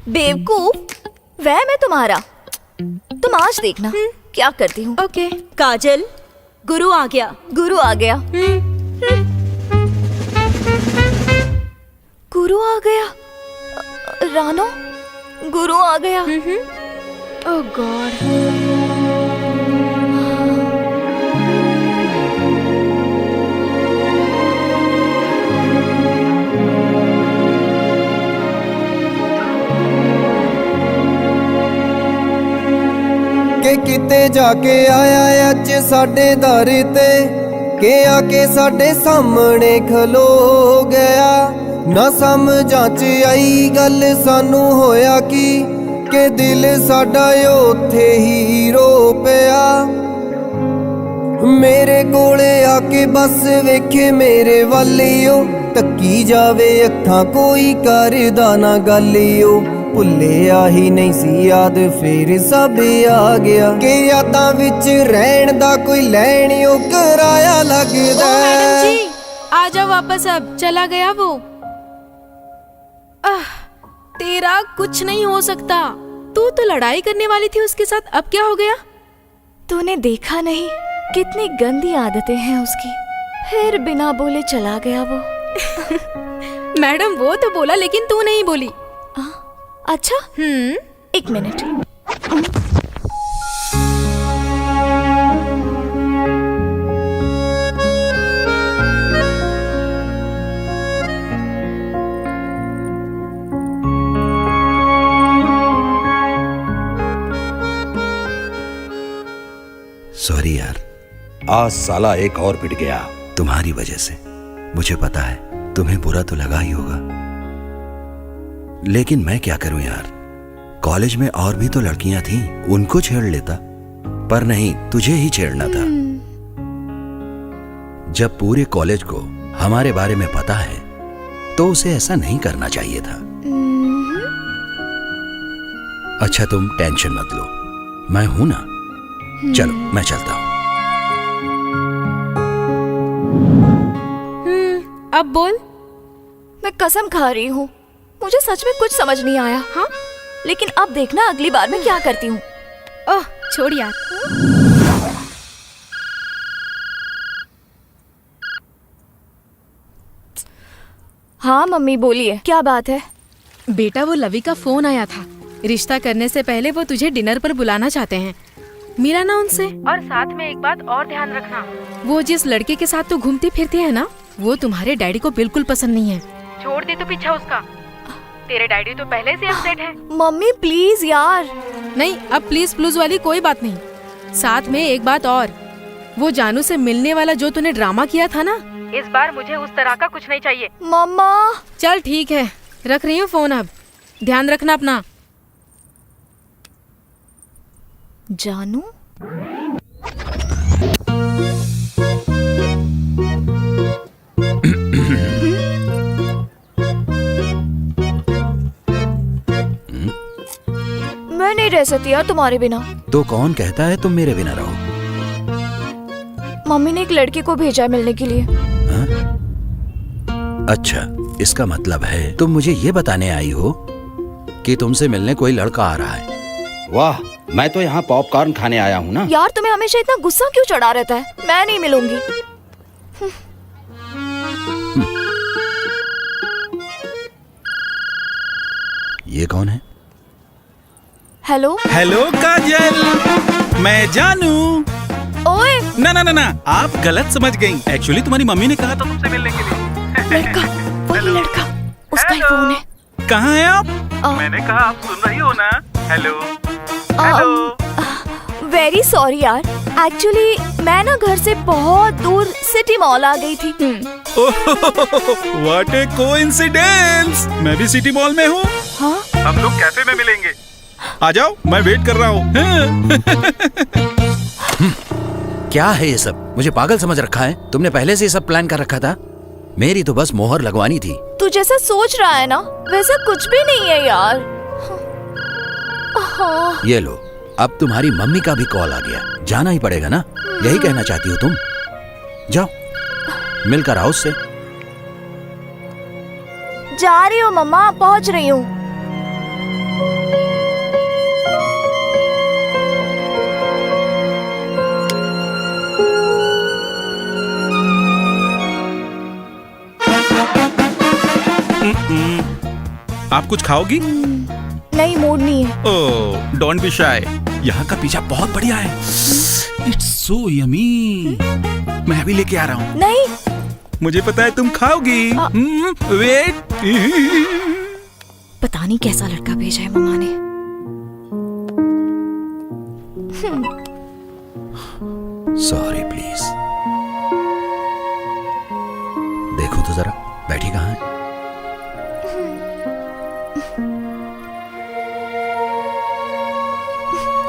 बेवकूफ, वह मैं तुम्हारा। तुम आज देखना क्या करती हूँ। ओके। काजल, गुरु आ गया। गुरु आ गया। गुरु आ गया। रानो, गुरु आ गया। ओह गॉड। ਕਿ ਕਿਤੇ ਜਾ ਕੇ ਆਇਆ ਅੱਜ ਸਾਡੇ ਦਰ ਤੇ, ਕਿ ਆ ਕੇ ਸਾਡੇ ਸਾਹਮਣੇ ਖਲੋ ਗਿਆ। ਨਾ ਸਮਝਾਂ ਚ ਆਈ ਗੱਲ ਸਾਨੂੰ ਹੋਇਆ ਕਿ ਦਿਲ ਸਾਡਾ ਉੱਥੇ ਹੀ ਰੋ ਪਿਆ। ਮੇਰੇ ਕੋਲੇ ਆ ਕੇ ਬਸ ਵੇਖੇ ਮੇਰੇ ਵੱਲਿਓ, ਤੱਕੀ ਜਾਵੇ ਅੱਖਾਂ ਕੋਈ ਕਰਦਾ ਨਾ ਗੱਲਿਓ। ਭੁੱਲਿਆ ਹੀ ਨਹੀਂ ਸੀ ਯਾਦ ਫੇਰ ਸਭ ਆ ਗਿਆ, ਕਿ ਯਾਦਾਂ ਵਿੱਚ ਰਹਿਣ ਦਾ ਕੋਈ ਲੈਣਿਓ ਕਿਰਾਇਆ ਲੱਗਦਾ। मैडम जी आ जाओ वापस, अब चला गया वो। तेरा कुछ नहीं हो सकता। तू तो लड़ाई करने वाली थी उसके साथ, अब क्या हो गया? तूने देखा नहीं कितनी गंदी आदतें हैं उसकी, फिर बिना बोले चला गया वो। मैडम वो तो बोला लेकिन तू नहीं बोली। अच्छा, 1 मिनट। सॉरी यार, आज साला एक और पिट गया तुम्हारी वजह से। मुझे पता है तुम्हें बुरा तो लगा ही होगा, लेकिन मैं क्या करूं यार। कॉलेज में और भी तो लड़कियां थीं, उनको छेड़ लेता, पर नहीं, तुझे ही छेड़ना था। जब पूरे कॉलेज को हमारे बारे में पता है तो उसे ऐसा नहीं करना चाहिए था। अच्छा तुम टेंशन मत लो, मैं हूं ना। चलो मैं चलता हूं। अब बोल। मैं कसम खा रही हूँ, मुझे सच में कुछ समझ नहीं आया। हाँ, लेकिन अब देखना अगली बार मैं क्या करती हूँ। ओह छोड़ यार। हाँ मम्मी बोलिए, क्या बात है? बेटा वो लवी का फोन आया था। रिश्ता करने से पहले वो तुझे डिनर पर बुलाना चाहते हैं। मिला ना उनसे। और साथ में एक बात और ध्यान रखना, वो जिस लड़के के साथ तू घूमती फिरती है ना, वो तुम्हारे डैडी को बिल्कुल पसंद नहीं है। छोड़ दे तो पीछा उसका। तेरे डैडी तो पहले से अपसेट है। मम्मी प्लीज यार। नहीं, अब प्लीज प्लूज वाली कोई बात नहीं। साथ में एक बात और, वो जानू से मिलने वाला जो तूने ड्रामा किया था ना, इस बार मुझे उस तरह का कुछ नहीं चाहिए। मम्मा। चल ठीक है, रख रही हूँ फोन। अब ध्यान रखना अपना। जानू? मैं नहीं रह सकती यार तुम्हारे बिना। तो कौन कहता है तुम मेरे बिना रहो? मम्मी ने एक लड़के को भेजा है मिलने के लिए। हा? अच्छा, इसका मतलब है तुम मुझे ये बताने आई हो कि तुमसे मिलने कोई लड़का आ रहा है। वाह, मैं तो यहाँ पॉपकॉर्न खाने आया हूँ ना। यार तुम्हें हमेशा इतना गुस्सा क्यों चढ़ा रहता है? मैं नहीं मिलूंगी। ये कौन है? हेलो हेलो काजल, मैं जानू। ओए ना ना ना ना, आप गलत समझ गई। एक्चुअली तुम्हारी मम्मी ने कहा था तुमसे मिलने के लिए। लड़का, वही लड़का, उसका ही फोन है। कहाँ हैं आप? मैंने कहा आप सुन रही हो ना। Hello hello. वेरी सॉरी यार, एक्चुअली मैं ना घर से बहुत दूर सिटी मॉल आ गई थी। व्हाट ए कोइंसिडेंस, मैं भी सिटी मॉल में हूँ। हाँ? हम लोग कैफे में मिलेंगे, आ जाओ, मैं वेट कर रहा हूँ। क्या है ये सब? मुझे पागल समझ रखा है? तुमने पहले से ये सब प्लान कर रखा था? मेरी तो बस मोहर लगवानी थी। तू जैसा सोच रहा है ना वैसा कुछ भी नहीं है यार। हाँ। ये लो, अब तुम्हारी मम्मी का भी कॉल आ गया, जाना ही पड़ेगा ना। यही कहना चाहती हो तुम? जाओ मिलकर आओ उससे। जा रही हूँ मम्मा, पहुँच रही हूँ। आप कुछ खाओगी? नहीं, मूड नहीं है। ओह, डोंट बी शाय। यहाँ का पिज्जा बहुत बढ़िया है। It's so yummy. मैं अभी लेके आ रहा हूँ। नहीं, मुझे पता है तुम खाओगी। वेट। पता नहीं कैसा लड़का भेजा है मम्मा ने। Sorry please. देखो तो जरा, बैठी कहाँ है?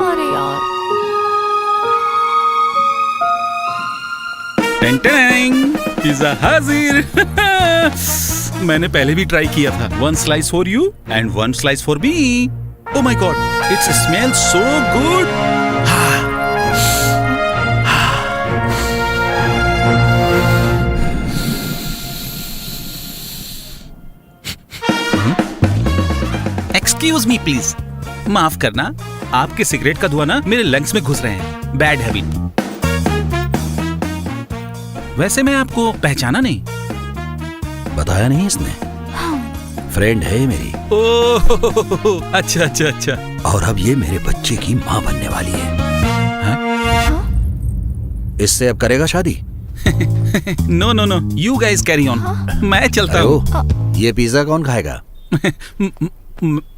अरे यार। पिज्जा हाजिर। मैंने पहले भी ट्राई किया था। 1 slice for you and 1 slice for me. Oh my God, it's smell so good. Excuse me please, माफ करना, आपके सिगरेट का धुआं ना मेरे लंग्स में घुस रहे हैं। Bad habit. वैसे मैं आपको पहचाना नहीं। बताया नहीं इसने? फ्रेंड है मेरी। ओह, अच्छा अच्छा अच्छा। और अब ये मेरे बच्चे की माँ बनने वाली है। इससे अब करेगा शादी? No no no, you guys carry on. मैं चलता हूँ। ये पिज्जा कौन खाएगा?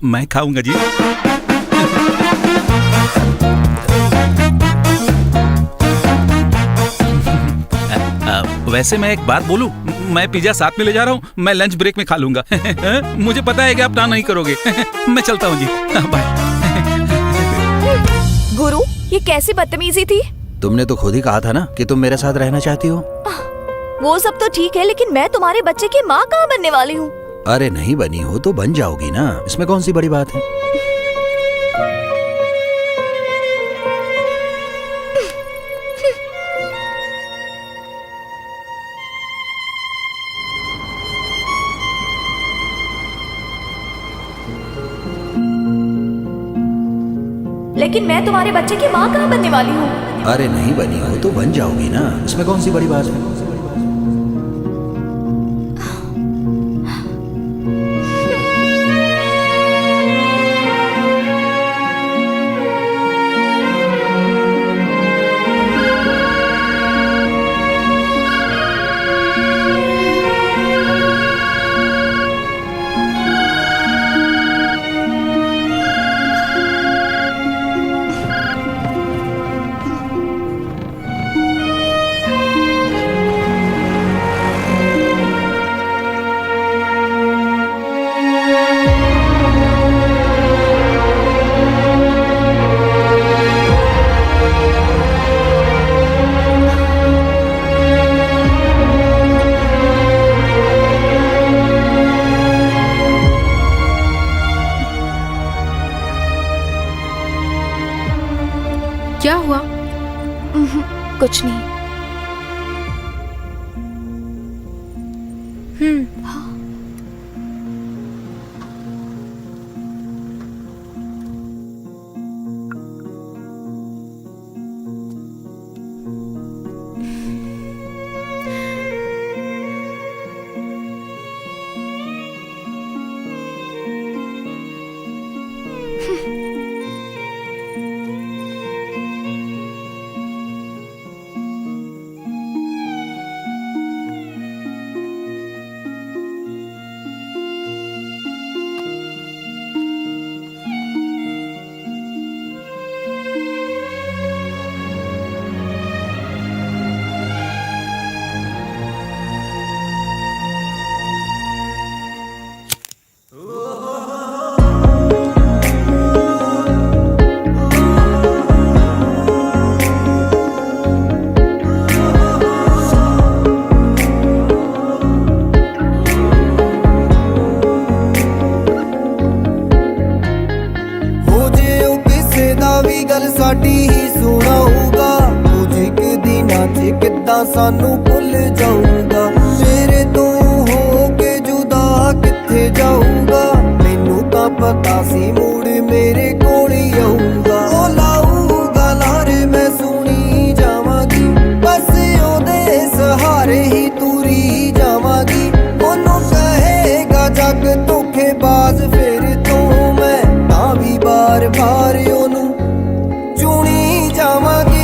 मैं खाऊंगा जी। वैसे मैं एक बात बोलूं, मैं पिज्जा साथ में ले जा रहा हूँ, मैं लंच ब्रेक में खा लूंगा। मुझे पता है कि आप ना नहीं करोगे। मैं चलता हूँ जी, बाय। गुरु, ये कैसी बदतमीजी थी? तुमने तो खुद ही कहा था ना कि तुम मेरे साथ रहना चाहती हो। वो सब तो ठीक है, लेकिन मैं तुम्हारे बच्चे की माँ कहाँ बनने वाली हूँ? अरे नहीं बनी हो तो बन जाओगी ना, इसमें कौन सी बड़ी बात है। लेकिन मैं तुम्हारे बच्चे की माँ कहाँ बनने वाली हूँ? अरे नहीं बनी हो तो बन जाओगी ना, इसमें कौन सी बड़ी बात है। क्या हुआ? कुछ नहीं। ਤਾਂ ਸਾਨੂੰ ਭੁੱਲ ਜਾਊਗਾ ਮੇਰੇ ਤੋਂ ਹੋ ਕੇ ਜੁਦਾ ਕਿੱਥੇ ਜਾਊਗਾ ਮੈਨੂੰ ਤਾਂ ਪਤਾ ਸੀ ਮੁੜ ਮੇਰੇ ਕੋਲ ਹੀ ਆਊਗਾ ਉਹ ਲਾਊਗਾ ਲਾਰੇ ਮੈਂ ਸੁਣੀ ਜਾਵਾਂਗੀ ਬਸ ਉਹਦੇ ਸਹਾਰੇ ਹੀ ਤੁਰੀ ਜਾਵਾਂਗੀ ਉਹਨੂੰ ਕਹੇਗਾ ਜੱਗ ਧੋਖੇਬਾਜ਼ ਫਿਰ ਤੋਂ ਮੈਂ ਤਾਂ ਵੀ ਬਾਰ-ਬਾਰ ਉਹਨੂੰ ਚੁਣੀ ਜਾਵਾਂਗੀ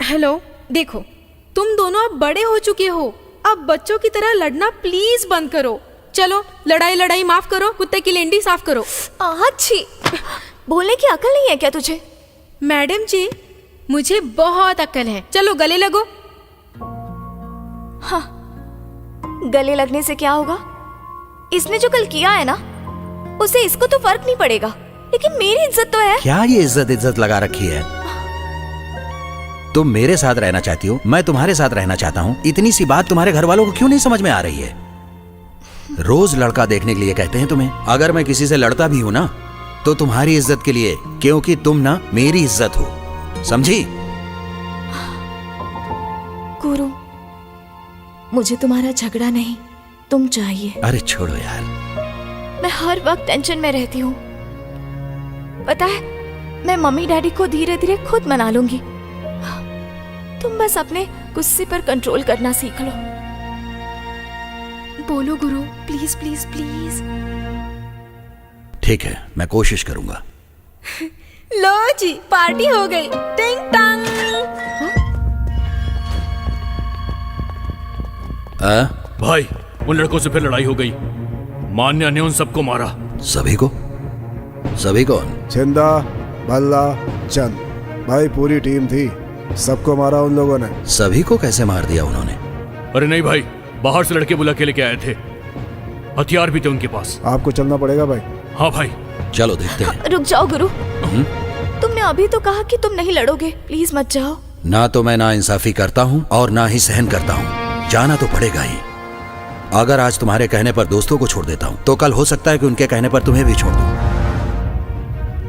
हेलो, देखो तुम दोनों अब बड़े हो चुके हो, अब बच्चों की तरह लड़ना प्लीज बंद करो। चलो लड़ाई माफ करो, कुत्ते की लेंडी साफ करो। अच्छी बोलने की अकल नहीं है क्या तुझे? मैडम जी मुझे बहुत अक्ल है, चलो गले लगो। हाँ, गले लगने से क्या होगा? इसने जो कल किया है ना, उसे इसको तो फर्क नहीं पड़ेगा, लेकिन मेरी इज्जत तो है। क्या ये इज्जत लगा रखी है? तुम मेरे साथ रहना चाहती हो, मैं तुम्हारे साथ रहना चाहता हूँ। इतनी सी बात तुम्हारे घर वालों को क्यों नहीं समझ में आ रही है? रोज लड़का देखने के लिए कहते हैं तुम्हें। अगर मैं किसी से लड़ता भी हूँ ना, तो तुम्हारी इज्जत के लिए, क्योंकि तुम ना मेरी इज्जत हो, समझी? गुरु, मुझे तुम्हारा झगड़ा नहीं, तुम चाहिए। अरे छोड़ो यार, मैं हर वक्त टेंशन में रहती हूँ। पता है, मैं मम्मी डैडी को धीरे धीरे खुद मना लूंगी। तुम बस अपने गुस्से पर कंट्रोल करना सीख लो। बोलो गुरु, प्लीज प्लीज प्लीज। ठीक है, मैं कोशिश करूंगा। लो जी, पार्टी हो गई। टिंग टांग। भाई, उन लड़कों से फिर लड़ाई हो गई। मान्या ने उन सबको मारा। सभी को? सभी कौन? छिंदा, भल्ला, चंद, भाई पूरी टीम थी, सबको मारा उन लोगों ने। सभी को कैसे मार दिया उन्होंने? अरे नहीं भाई, बाहर से लड़के बुला के लेके आए थे, हथियार भी थे उनके पास। आपको चलना पड़ेगा भाई। हाँ भाई, चलो देखते हैं। रुक जाओ गुरु, तुमने अभी तो कहा कि तुम नहीं लड़ोगे, प्लीज मत जाओ। ना तो मैं नाइंसाफी करता हूँ और ना ही सहन करता हूँ, जाना तो पड़ेगा ही। अगर आज तुम्हारे कहने पर दोस्तों को छोड़ देता हूँ, तो कल हो सकता है कि उनके कहने पर तुम्हें भी छोड़ दूँ।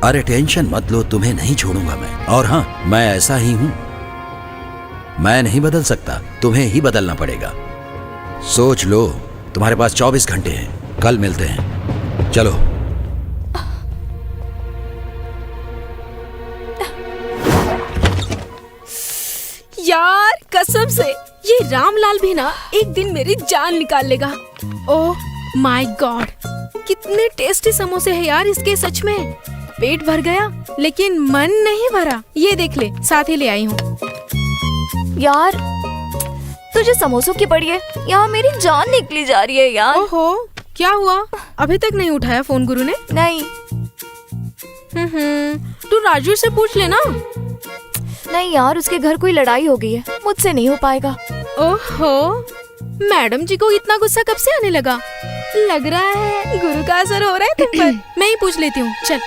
अरे टेंशन मत लो, तुम्हें नहीं छोड़ूंगा मैं। और हाँ, मैं ऐसा ही हूँ, मैं नहीं बदल सकता, तुम्हें ही बदलना पड़ेगा। सोच लो, तुम्हारे पास 24 घंटे हैं, कल मिलते हैं, चलो। यार कसम से ये रामलाल भी ना एक दिन मेरी जान निकाल लेगा। ओह माय गॉड, कितने टेस्टी समोसे हैं यार इसके, सच में पेट भर गया लेकिन मन नहीं भरा। ये देख ले, साथ ही ले आई हूँ। यार तुझे समोसों की पड़ी है, यहाँ मेरी जान निकली जा रही है यार। ओहो, क्या हुआ? अभी तक नहीं उठाया फोन गुरु ने? नहीं। तू राजवीर से पूछ लेना। नहीं यार, उसके घर कोई लड़ाई हो गई है, मुझसे नहीं हो पाएगा। ओहो, मैडम जी को इतना गुस्सा कब से आने लगा? लग रहा है गुरु का असर हो रहा है तुम पर। मैं ही पूछ लेती हूँ, चल।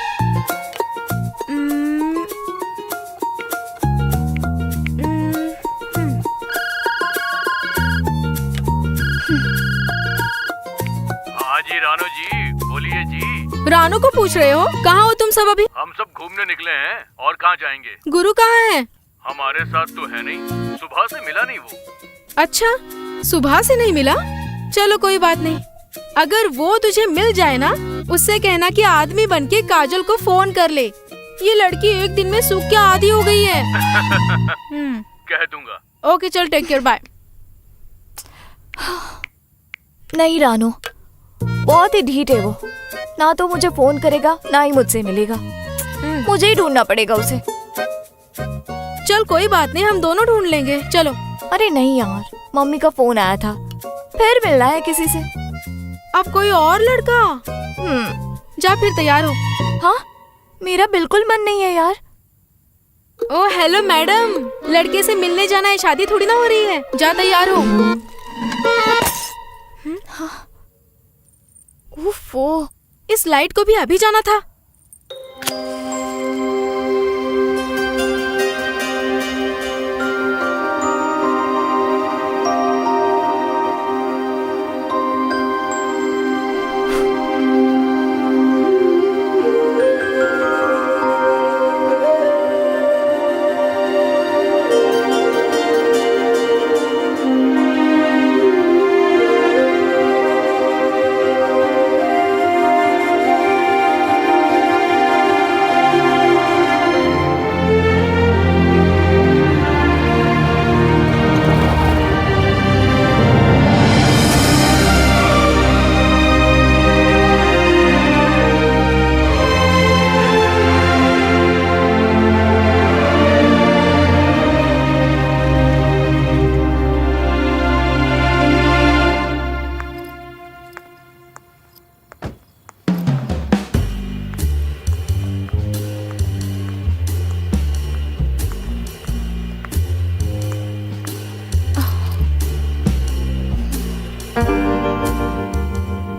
रानो जी, बोलिए जी। रानू को पूछ रहे हो? कहाँ हो तुम सब अभी? हम सब घूमने निकले हैं, और कहाँ जाएंगे? गुरु कहाँ है? हमारे साथ तो है नहीं, सुबह से मिला नहीं वो। अच्छा, सुबह से नहीं मिला? चलो कोई बात नहीं। अगर वो तुझे मिल जाए ना, उससे कहना कि आदमी बनके काजल को फोन कर ले। ये लड़की एक दिन में सूख के आधी हो गई है। कह दूंगा। ओके चल, टेक केयर, बाय। नहीं रानू, बहुत ही ढीठ है वो। ना तो मुझे फोन करेगा, ना ही मुझसे मिलेगा। मुझे ही ढूंढना पड़ेगा उसे। चल कोई बात नहीं, हम दोनों ढूंढ लेंगे, चलो। अरे नहीं यार, मम्मी का फोन आया था, फिर मिलना है किसी से। अब कोई और लड़का? जा फिर तैयार हो। हाँ, मेरा बिल्कुल मन नहीं है यार। ओ हेलो मैडम, लड़के से मिलने जाना है, शादी थोड़ी ना हो रही है। जा तैयार हो। उफ़ो, इस लाइट को भी अभी जाना था।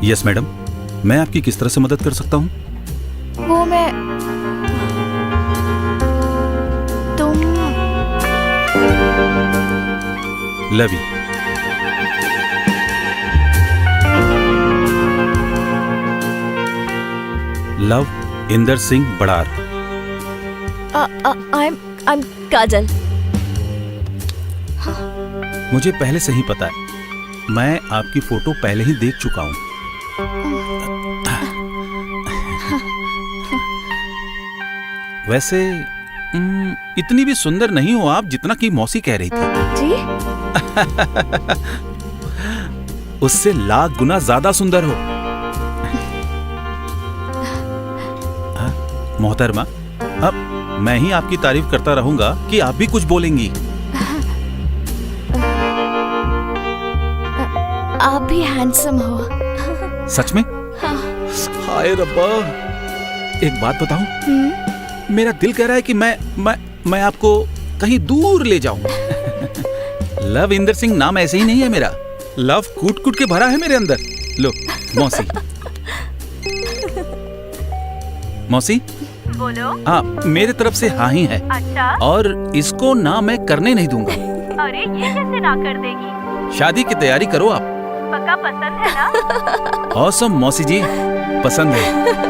यस मैडम, मैं आपकी किस तरह से मदद कर सकता हूँ? वो मैं, तुम लवी। लव इंदर सिंह बड़ार। I am Kajal. मुझे पहले से ही पता है, मैं आपकी फोटो पहले ही देख चुका हूँ। वैसे इतनी भी सुंदर नहीं हो आप जितना कि मौसी कह रही थी। जी? उससे लाख गुना ज्यादा सुंदर हो। मोहतरमा, अब मैं ही आपकी तारीफ करता रहूंगा कि आप भी कुछ बोलेंगी। आप भी हैंडसम हो। सच में? हाय रब्बा, एक बात बताऊं? मेरा दिल कह रहा है कि मैं आपको कहीं दूर ले जाऊं। लव इंदर सिंह नाम ऐसे ही नहीं है मेरा। लव कूट कूट के भरा है मेरे अंदर। लो मौसी। मौसी बोलो। हाँ, मेरे तरफ से हाँ ही है। अच्छा? और इसको ना मैं करने नहीं दूंगा। अरे ये कैसे ना कर देगी? शादी की तैयारी करो आप। पक्का पसंद है ना? ऑसम मौसी जी, पसंद है।